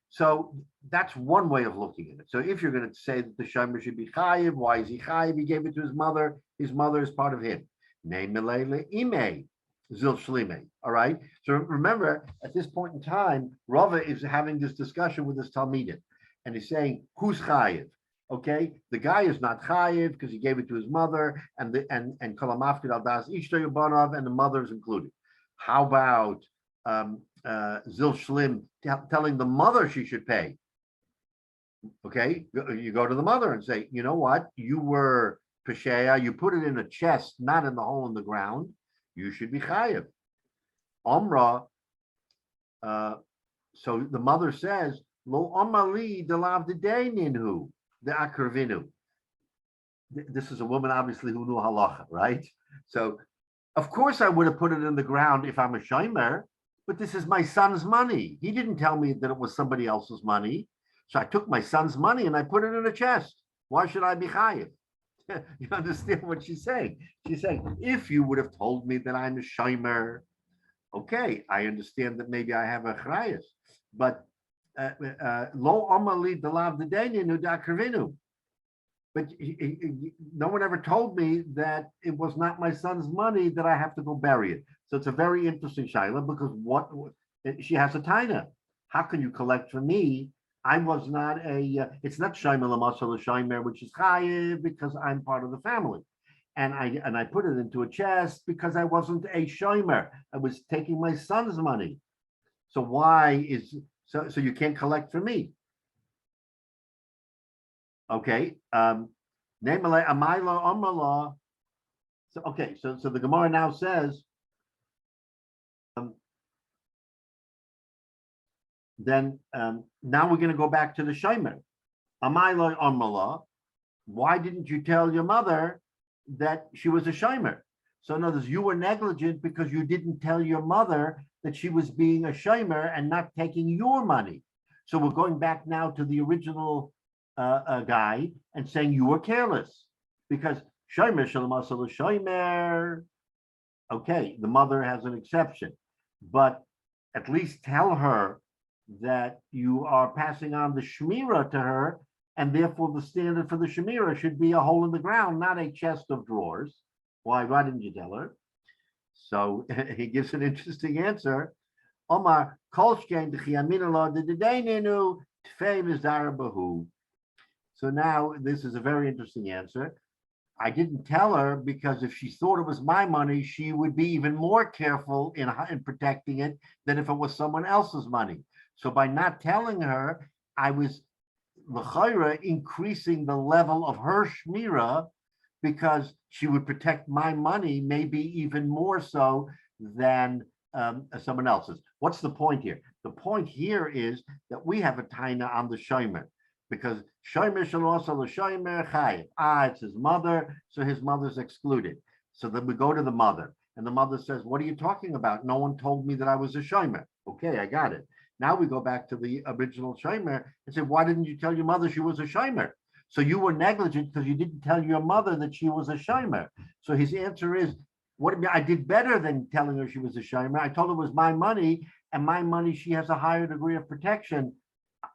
So that's one way of looking at it. So if you're going to say that the Shomer should be Chayiv, why is he Chayiv? He gave it to his mother. His mother is part of him. All right? So remember, at this point in time, Rava is having this discussion with his Talmidim. And he's saying, who's Chayiv? Okay, the guy is not chayiv because he gave it to his mother, and kolamafkid al das ishto yubanav, and the mother is included. How about Zil Shlim telling the mother she should pay? Okay, you go to the mother and say, you know what, you were pesheya, you put it in a chest, not in the hole in the ground. You should be chayiv. Omra. So the mother says, lo omali delav dedaininu. The Akrivinu. This is a woman, obviously, who knew halacha, right? So, of course, I would have put it in the ground if I'm a shomer, but this is my son's money. He didn't tell me that it was somebody else's money. So I took my son's money and I put it in a chest. Why should I be chayiv? You understand what she's saying? She's saying, if you would have told me that I'm a shomer, okay, I understand that maybe I have a chrayas, but lo amali delav dedaininu dakrivinu. But no one ever told me that it was not my son's money that I have to go bury it. So it's a very interesting shaila because what she has a taina. How can you collect for me? I was not it's not shomer l'masal shomer, which is chayiv because I'm part of the family. And I put it into a chest because I wasn't a shomer. I was taking my son's money. So why is so you can't collect for me? Okay. So okay, so the Gemara now says, then now we're going to go back to the shomer. Amayloi amala. Why didn't you tell your mother that she was a shomer? So in other words, you were negligent because you didn't tell your mother that she was being a shomer and not taking your money. So we're going back now to the original guy and saying you were careless because shomer shalamasal shomer. okay, the mother has an exception, but at least tell her that you are passing on the shmira to her, and therefore the standard for the shmira should be a hole in the ground, not a chest of drawers. Why didn't you tell her? So he gives an interesting answer. Omar Kolshkein the So now this is a very interesting answer. I didn't tell her because if she thought it was my money, she would be even more careful in protecting it than if it was someone else's money. So by not telling her, I was l'chayra increasing the level of her shmira because she would protect my money maybe even more so than someone else's. What's the point here? The point here is that we have a taina on the shomer, because shomer shall also the shomer chayiv. It's his mother, so his mother's excluded. So then we go to the mother, and the mother says, "What are you talking about? No one told me that I was a shomer." Okay, I got it. Now we go back to the original shomer and say, "Why didn't you tell your mother she was a shomer?" So you were negligent because you didn't tell your mother that she was a shomer. So his answer is, "What I did better than telling her she was a shomer. I told her it was my money, and my money, she has a higher degree of protection.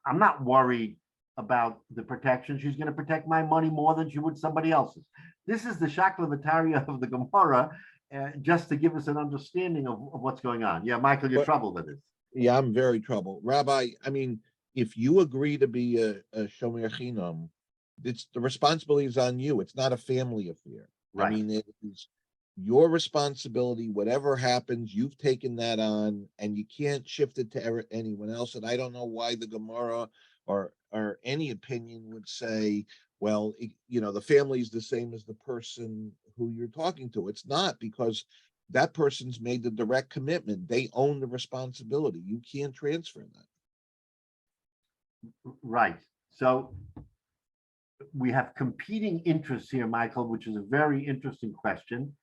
I'm not worried about the protection. She's going to protect my money more than she would somebody else's." This is the Shakla Vataria of the Gemara, just to give us an understanding of what's going on. Yeah, Michael, you're troubled with it. Yeah, I'm very troubled. Rabbi, I mean, if you agree to be a shomer chinam, it's the responsibility is on you. It's not a family affair. Right. I mean, it is your responsibility. Whatever happens, you've taken that on, and you can't shift it to anyone else. And I don't know why the Gemara or any opinion would say, well, the family is the same as the person who you're talking to. It's not, because that person's made the direct commitment. They own the responsibility. You can't transfer that. Right. So we have competing interests here, Michael, which is a very interesting question,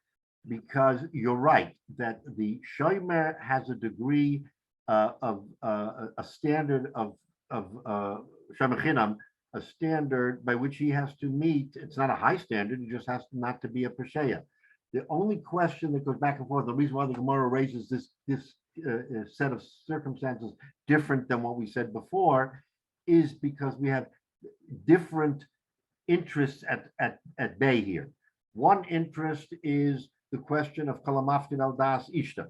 because you're right that the shomer has a degree of a standard of shomer chinam, a standard by which he has to meet. It's not a high standard; he just has not to be a pesheya. The only question that goes back and forth, the reason why the Gemara raises this set of circumstances different than what we said before, is because we have different interests at bay here. One interest is the question of kalamafkin al das ishta.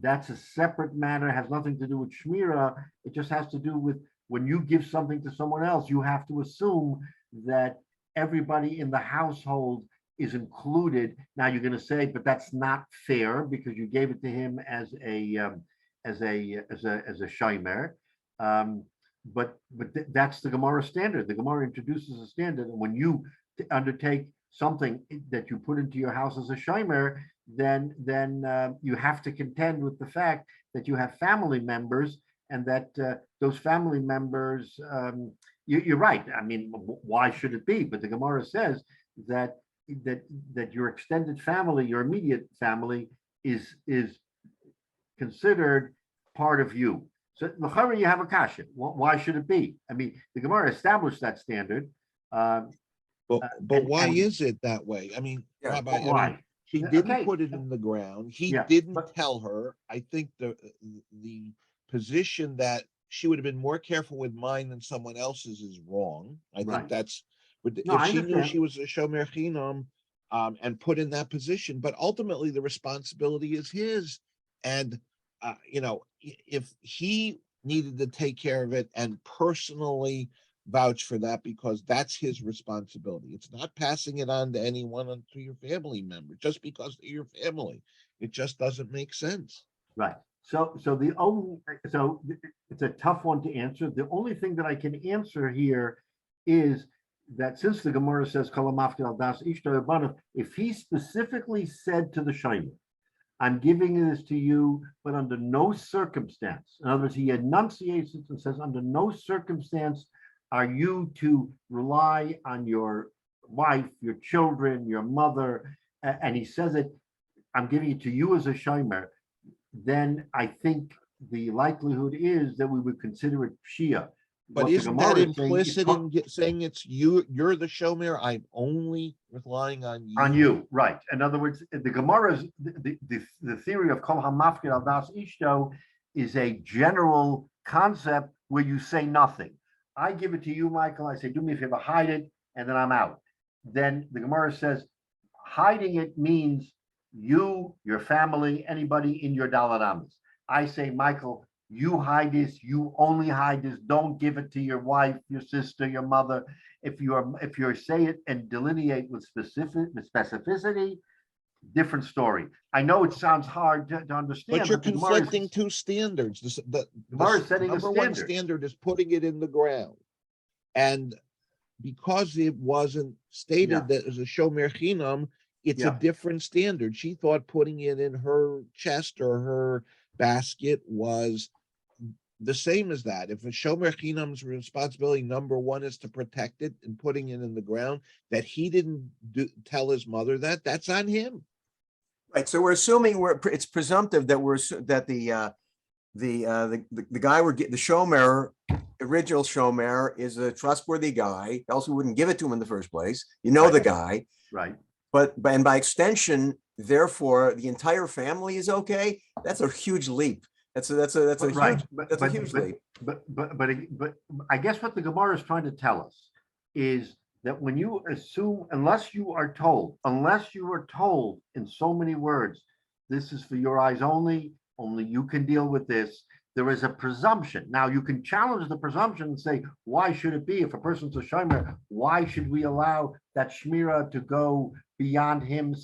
That's a separate matter, has nothing to do with shmira. It just has to do with when you give something to someone else, you have to assume that everybody in the household is included. Now you're going to say, but that's not fair because you gave it to him as a shomer. But that's the Gemara standard. The Gemara introduces a standard, and when you undertake something that you put into your house as a shomer, then you have to contend with the fact that you have family members, and that those family members. You're right. I mean, why should it be? But the Gemara says that your extended family, your immediate family, is considered part of you. So you have a kasha. Why should it be? I mean, the Gemara established that standard. But why is it that way? I mean, Yeah, Rabbi, why? I mean, he didn't put it in the ground. He didn't tell her. I think the position that she would have been more careful with mine than someone else's is wrong. I think that's. If she knew she was a shomer chinam, and put in that position, but ultimately the responsibility is his. And if he needed to take care of it and personally vouch for that, because that's his responsibility. It's not passing it on to anyone, to your family member, just because they're your family. It just doesn't make sense. Right. So it's a tough one to answer. The only thing that I can answer here is that since the Gemara says if he specifically said to the shomer, "I'm giving this to you, but under no circumstance." In other words, he enunciates it and says, under no circumstance are you to rely on your wife, your children, your mother, and he says it, "I'm giving it to you as a shomer," then I think the likelihood is that we would consider it pshia. But what the isn't that Gemara is saying, implicit in saying it's you're the shomer, I'm only relying on you? on you, right? In other words, the Gemara's the theory of kol hamafkid al das ishto is a general concept where you say nothing. I give it to you, Michael. I say, do me a favor, hide it, and then I'm out. Then the Gemara says, hiding it means you, your family, anybody in your dalaramas. I say, Michael, you hide this. You only hide this. Don't give it to your wife, your sister, your mother. If you're say it and delineate with specificity, different story. I know it sounds hard to understand, But you're the Gemara conflicting two standards. The Gemara is setting a number one standard. standard is putting it in the ground. And because it wasn't stated that as a shomer chinam, it's a different standard. She thought putting it in her chest or her basket was the same as that. If a shomer chinam's responsibility number one is to protect it and putting it in the ground, that he didn't tell his mother that's on him. Right, so we're assuming it's presumptive that the guy the shomer, original shomer, is a trustworthy guy, else we wouldn't give it to him in the first place. You know the guy. Right. But and by extension, therefore, the entire family is okay. That's a huge leap. That's a huge leap. But I guess what the Gemara is trying to tell us is that when you assume, unless you are told in so many words, this is for your eyes only you can deal with this, there is a presumption. Now you can challenge the presumption and say, why should it be? If a person's a shomer, why should we allow that shmira to go beyond him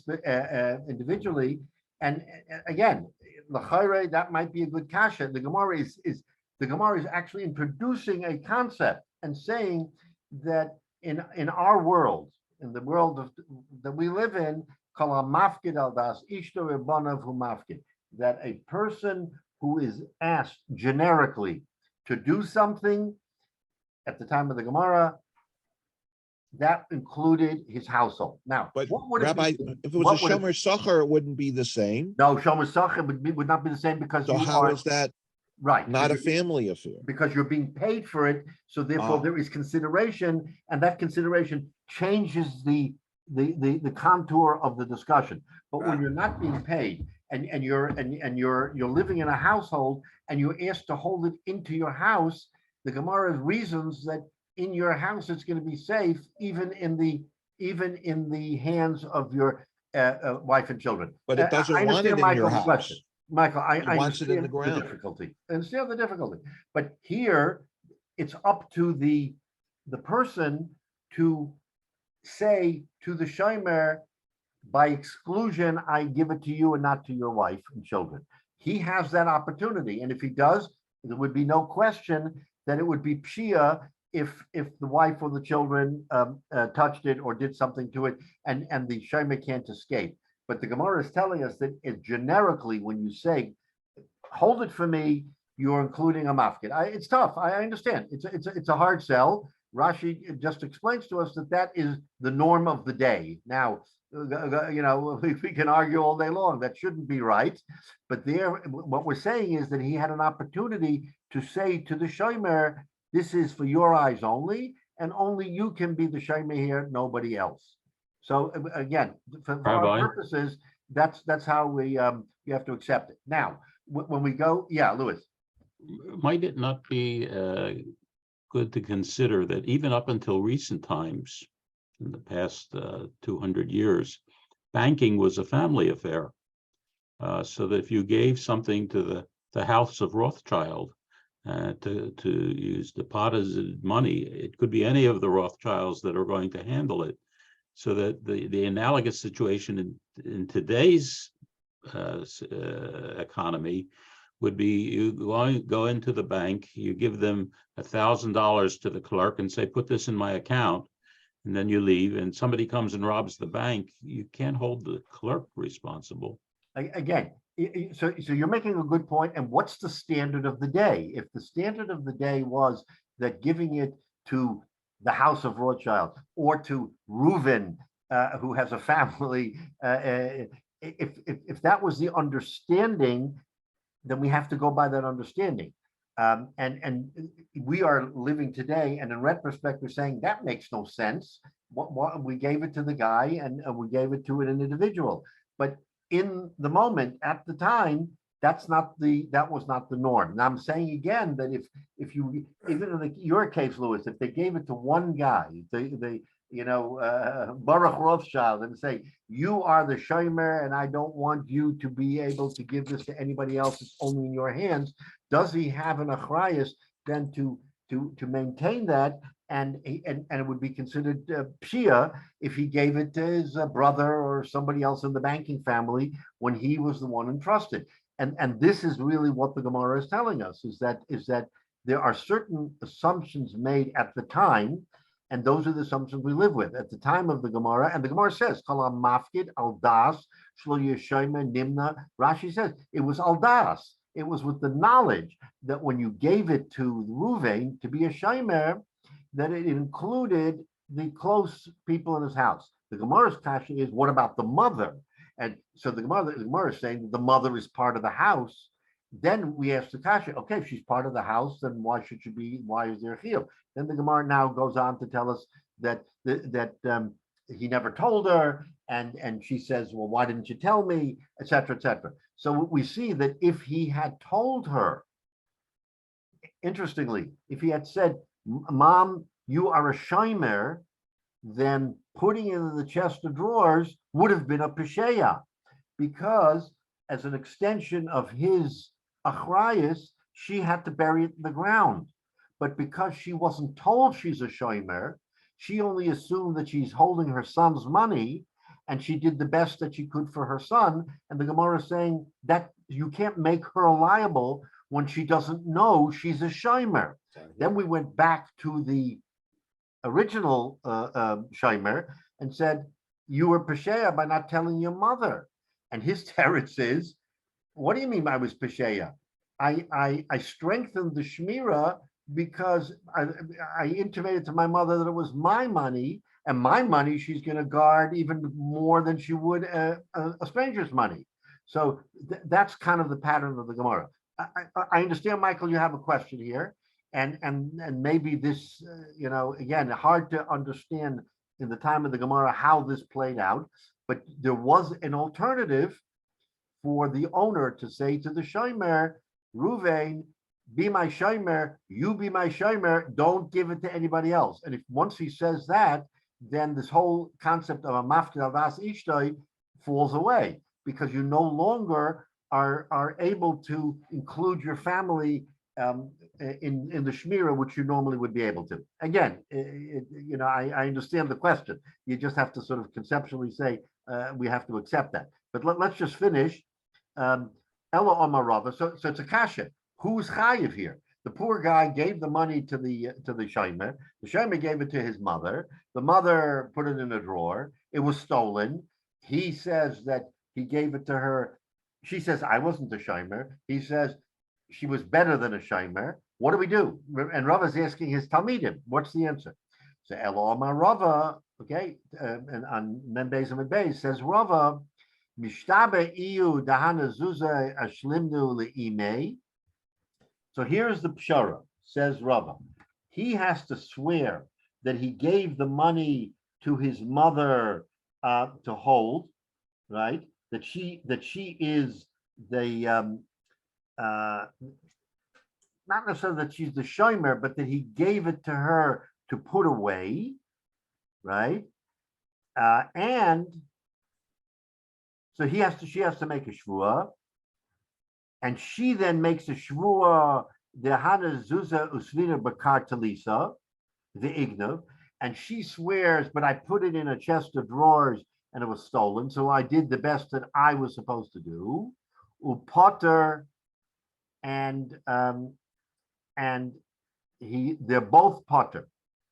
individually? And again, l'chayre, that might be a good kasha. The Gemara is actually introducing a concept and saying that in our world, in the world that we live in, that a person who is asked generically to do something at the time of the Gemara, that included his household. Now, but what would Rabbi, it be? if it was a shomer sacher, it wouldn't be the same. No, shomer sacher would not be the same because so how is that right? Not a family affair. Because you're being paid for it, so therefore there is consideration, and that consideration changes the contour of the discussion. But when you're not being paid and you're living in a household and you're asked to hold it into your house, the Gemara reasons that in your house it's going to be safe, even in the hands of your wife and children. But it doesn't want it in your house. Question. Michael, I understand the difficulty. I understand the difficulty. But here, it's up to the person to say to the shomer, by exclusion, I give it to you and not to your wife and children. He has that opportunity. And if he does, there would be no question that it would be pshia if the wife or the children touched it or did something to it, and the shomer can't escape. But the Gemara is telling us that generically, when you say, hold it for me, you're including a mafkid. It's tough. I understand. It's a hard sell. Rashi just explains to us that is the norm of the day. Now, we can argue all day long. That shouldn't be right. But what we're saying is that he had an opportunity to say to the shomer, this is for your eyes only, and only you can be the shomer here, nobody else. So again, for our purposes, that's how we have to accept it. Now, when we go, Louis. Might it not be good to consider that even up until recent times, in the past 200 years, banking was a family affair. So that if you gave something to the house of Rothschild to use deposited money, it could be any of the Rothschilds that are going to handle it. So that the analogous situation in today's economy would be you go into the bank, you give them $1,000 to the clerk and say, put this in my account, and then you leave, and somebody comes and robs the bank. You can't hold the clerk responsible. Again, so you're making a good point. And what's the standard of the day? If the standard of the day was that giving it to the house of Rothschild or to Reuven, who has a family, if that was the understanding, then we have to go by that understanding. And we are living today, and in retrospect, we're saying that makes no sense. What we gave it to the guy, and we gave it to an individual. But in the moment, at the time, that was not the norm. Now I'm saying again that if you, even in your case, Louis, if they gave it to one guy, Baruch Rothschild, and say, you are the shomer, and I don't want you to be able to give this to anybody else. It's only in your hands. Does he have an achrayus then to maintain that? And it would be considered pshia if he gave it to his brother or somebody else in the banking family when he was the one entrusted. And this is really what the Gemara is telling us, is that there are certain assumptions made at the time, and those are the assumptions we live with at the time of the Gemara. And the Gemara says, "Kalam mafkid al das shlo yeshayme nimna." Rashi says it was al das. It was with the knowledge that when you gave it to Ruvain to be a shaymer, that it included the close people in his house. The Gemara's kasha is, what about the mother? And so the Gemara is saying that the mother is part of the house. Then we ask the kasha, okay, if she's part of the house, then why is there a chiyuv? Then the Gemara now goes on to tell us that he never told her, and she says, well, why didn't you tell me, etc., etc. So we see that if he had told her, interestingly, if he had said, Mom, you are a shomer, then putting it in the chest of drawers would have been a pesheya, because as an extension of his achrayus, she had to bury it in the ground. But because she wasn't told she's a shomer, she only assumed that she's holding her son's money, and she did the best that she could for her son. And the Gemara is saying that you can't make her liable when she doesn't know she's a shomer. Then we went back to the original shomer and said, you were pesheya by not telling your mother. And his teretz is, what do you mean I was pesheya? I strengthened the shmira because I intimated to my mother that it was my money, and my money she's going to guard even more than she would a stranger's money. So that's kind of the pattern of the Gemara. I understand, Michael, you have a question here, and maybe this, again, hard to understand in the time of the Gemara how this played out, but there was an alternative for the owner to say to the shomer, Ruvain, be my shomer, you be my shomer, don't give it to anybody else. And if once he says that, then this whole concept of a mafkid avas ishtoi falls away, because you no longer are able to include your family in the shmira, which you normally would be able to. Again, I understand the question. You just have to sort of conceptually say we have to accept that. But let's just finish. Ella Omar Rava. So it's a kasha. Who's chayiv here? The poor guy gave the money to the shomer. The shomer gave it to his mother. The mother put it in a drawer. It was stolen. He says that he gave it to her. She says, I wasn't a shomer. He says she was better than a shomer. What do we do? And Rava is asking his talmidim. What's the answer? So Elo Amar Rava, okay, and on Mem Beis and Beis says Rava, Mishtabe iu dahana zuza ashlimnu leimei. So here's the pshara, says Rava. He has to swear that he gave the money to his mother to hold, right? That she is the not necessarily that she's the shomer, but that he gave it to her to put away, right? And so she has to make a shvua, and she then makes a shvua dehana zuza usvina bakar talisa, the ignav, and she swears, but I put it in a chest of drawers and it was stolen, so I did the best that I was supposed to do. Upotter and they're both potter.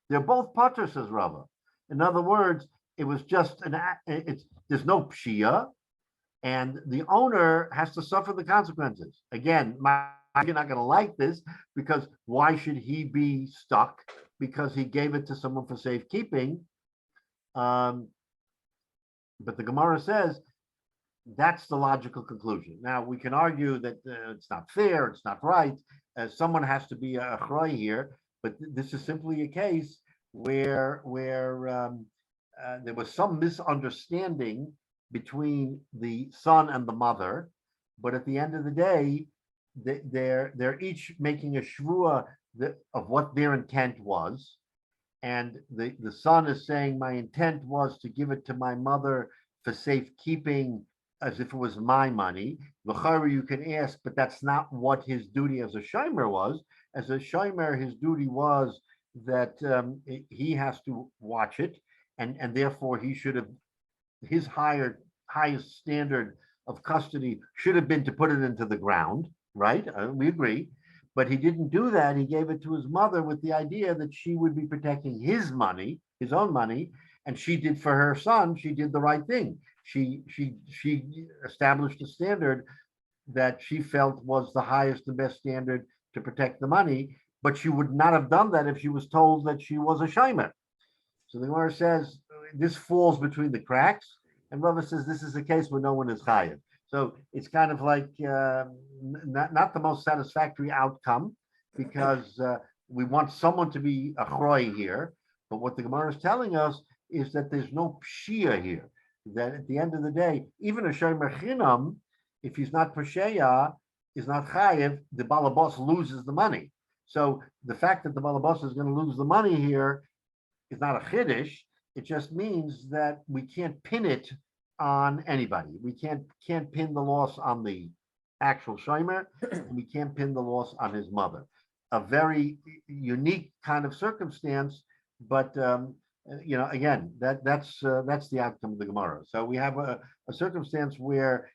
They're both potter, says Rava. In other words, it was just there's no pshia, and the owner has to suffer the consequences. Again, you're not going to like this, because why should he be stuck? Because he gave it to someone for safekeeping. But the Gemara says that's the logical conclusion. Now, we can argue that it's not fair, it's not right, someone has to be a achroi here, but this is simply a case where there was some misunderstanding between the son and the mother, but at the end of the day, they're each making a shvua of what their intent was, and the son is saying, my intent was to give it to my mother for safekeeping, as if it was my money. L'chara, you can ask, but that's not what his duty as a shomer was. As a shomer, his duty was that he has to watch it, and therefore he should have, his highest standard of custody should have been to put it into the ground, right? We agree. But he didn't do that. He gave it to his mother with the idea that she would be protecting his money, his own money, and she did for her son. She did the right thing. She established a standard that she felt was the highest and best standard to protect the money, but she would not have done that if she was told that she was a shomer. So the Gemara says this falls between the cracks, and Rava says this is a case where no one is chayav. So it's kind of like not the most satisfactory outcome, because we want someone to be a achroi here. But what the Gemara is telling us is that there's no pshia here. That at the end of the day, even a shomer chinam, if he's not pasheya, is not chayiv, the balabos loses the money. So the fact that the balabos is going to lose the money here is not a chiddush. It just means that we can't pin it on anybody. We can't pin the loss on the actual shomer, and we can't pin the loss on his mother. A very unique kind of circumstance, but again, that's the outcome of the Gemara. So we have a circumstance where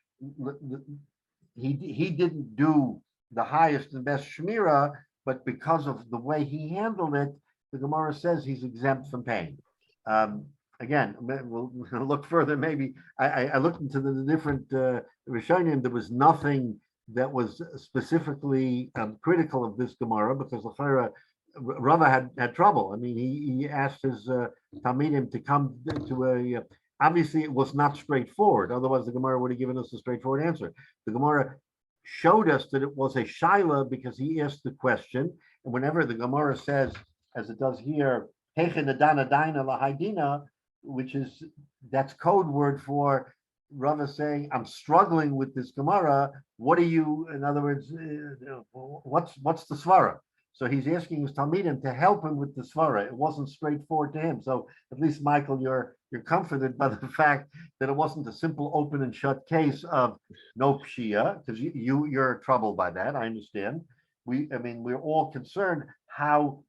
he didn't do the highest and best shmira, but because of the way he handled it, the Gemara says he's exempt from paying. Again, we'll look further. Maybe I looked into the different Rishonim. There was nothing that was specifically critical of this Gemara, because Rava had trouble. I mean, he asked his Talmidim to come to a. Obviously, it was not straightforward. Otherwise, the Gemara would have given us a straightforward answer. The Gemara showed us that it was a shaila because he asked the question, and whenever the Gemara says, as it does here, which is, that's code word for Rava saying, I'm struggling with this Gemara. What are you, in other words, what's the svara? So he's asking his Talmidim to help him with the svara. It wasn't straightforward to him. So at least, Michael, you're comforted by the fact that it wasn't a simple open and shut case of no pshia, because you're troubled by that. I understand. We're all concerned how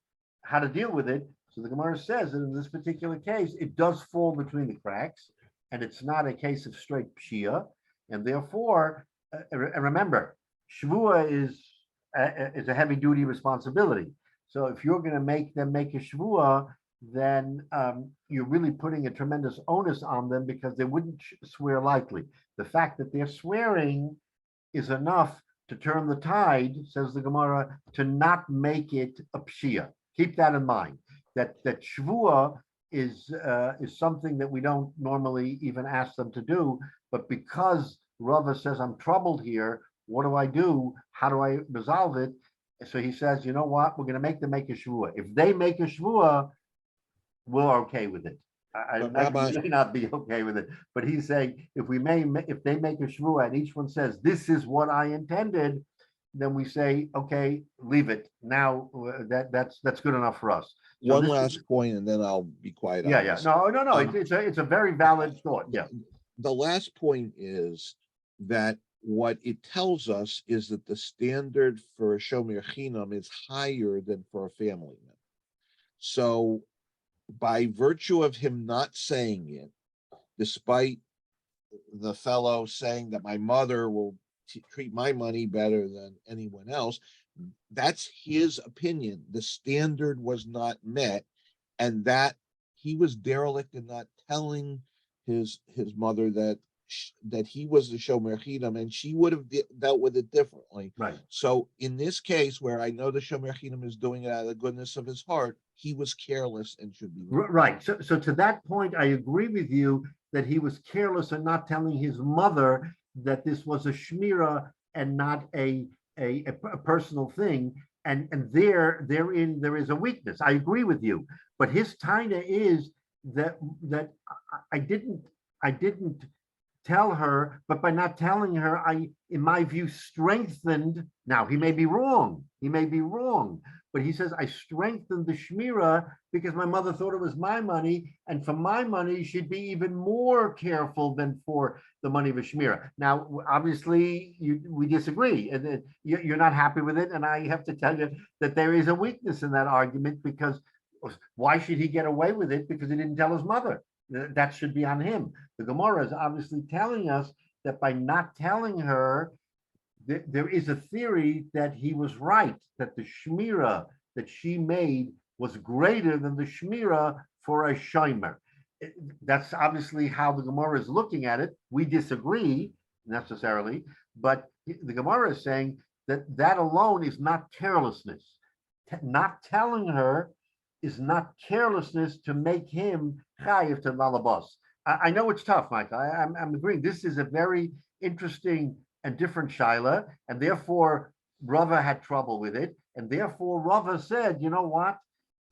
to deal with it. So the Gemara says that in this particular case, it does fall between the cracks, and it's not a case of straight pshia, and therefore, and remember, shvua is a heavy duty responsibility. So if you're going to make them make a shvua, then you're really putting a tremendous onus on them, because they wouldn't swear lightly. The fact that they're swearing is enough to turn the tide, says the Gemara, to not make it a pshia. Keep that in mind. That shvua is something that we don't normally even ask them to do, but because Rava says, I'm troubled here, what do I do? How do I resolve it? So he says, you know what? We're going to make them make a shvua. If they make a shvua, we're okay with it. I may not be okay with it, but he's saying if they make a shvua and each one says, this is what I intended, then we say, okay, leave it. Now that's good enough for us. So one last point, and then I'll be quiet. Yeah. No. It's a very valid thought. Yeah. The last point is that what it tells us is that the standard for a shomer chinam is higher than for a family member. So by virtue of him not saying it, despite the fellow saying that my mother will treat my money better than anyone else, that's his opinion. The standard was not met, and that he was derelict in not telling his mother that he was the shomer chinam, and she would have dealt with it differently. Right. So in this case, where I know the shomer chinam is doing it out of the goodness of his heart, he was careless and should be right. So to that point, I agree with you that he was careless in not telling his mother that this was a shmira and not a a personal thing, and therein there is a weakness. I agree with you, but his taina is that I didn't tell her, but by not telling her, I, in my view, strengthened. Now he may be wrong. He may be wrong, but he says I strengthened the shmira because my mother thought it was my money, and for my money, she'd be even more careful than for the money of a shmira. Now, obviously, we disagree, and you're not happy with it, and I have to tell you that there is a weakness in that argument because why should he get away with it? Because he didn't tell his mother. That should be on him. The Gemara is obviously telling us that by not telling her, there is a theory that he was right, that the shmira that she made was greater than the shmira for a shomer. That's obviously how the Gemara is looking at it. We disagree necessarily, but the Gemara is saying that that alone is not carelessness. Not telling her is not carelessness to make him chayiv to malabos. I know it's tough, Mike. I'm agreeing. This is a very interesting and different shaila, and therefore Rava had trouble with it, and therefore Rava said, you know what,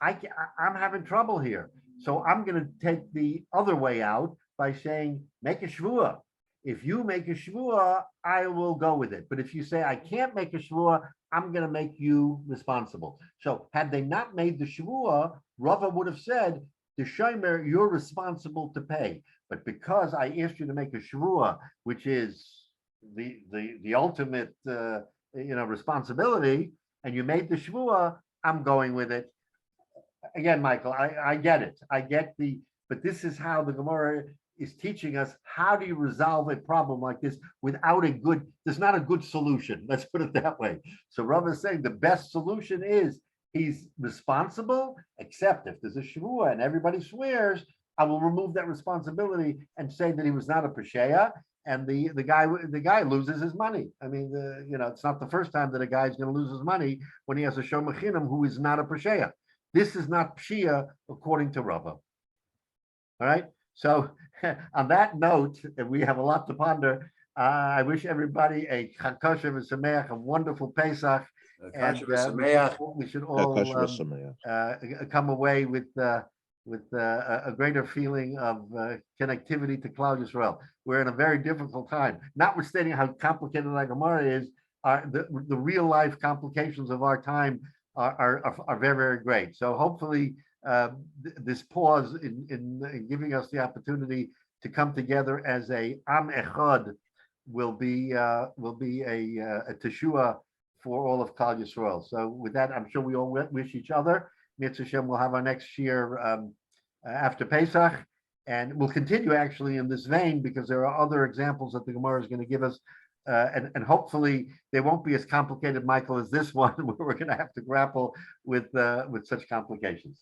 I'm having trouble here, so I'm going to take the other way out by saying make a shvua. If you make a shvua, I will go with it. But if you say I can't make a shvua, I'm going to make you responsible. So had they not made the shvua, Rava would have said, the shomer, you're responsible to pay. But because I asked you to make a shvua, which is the ultimate responsibility, and you made the shvua, I'm going with it. Again, Michael, I get it. But this is how the Gemara is teaching us, how do you resolve a problem like this without there's not a good solution. Let's put it that way. So Rava is saying the best solution is he's responsible, except if there's a shvua and everybody swears, I will remove that responsibility and say that he was not a pesheya, and the guy loses his money. I mean, it's not the first time that a guy is going to lose his money when he has a shomer chinam who is not a pesheya. This is not pshia according to Rava. All right. So on that note, we have a lot to ponder. I wish everybody a chakoshev and sameach, a wonderful Pesach, and we should all come away with a greater feeling of connectivity to Klal Yisrael. We're in a very difficult time, notwithstanding how complicated the Gemara is. The real life complications of our time are very, very great. So hopefully this pause in giving us the opportunity to come together as a Am Echad will be a teshua for all of Klal Yisrael. So with that, I'm sure we all wish each other. Mitzvah Hashem, we'll have our next year after Pesach, and we'll continue actually in this vein because there are other examples that the Gemara is going to give us. And hopefully they won't be as complicated, Michael, as this one, where we're going to have to grapple with such complications.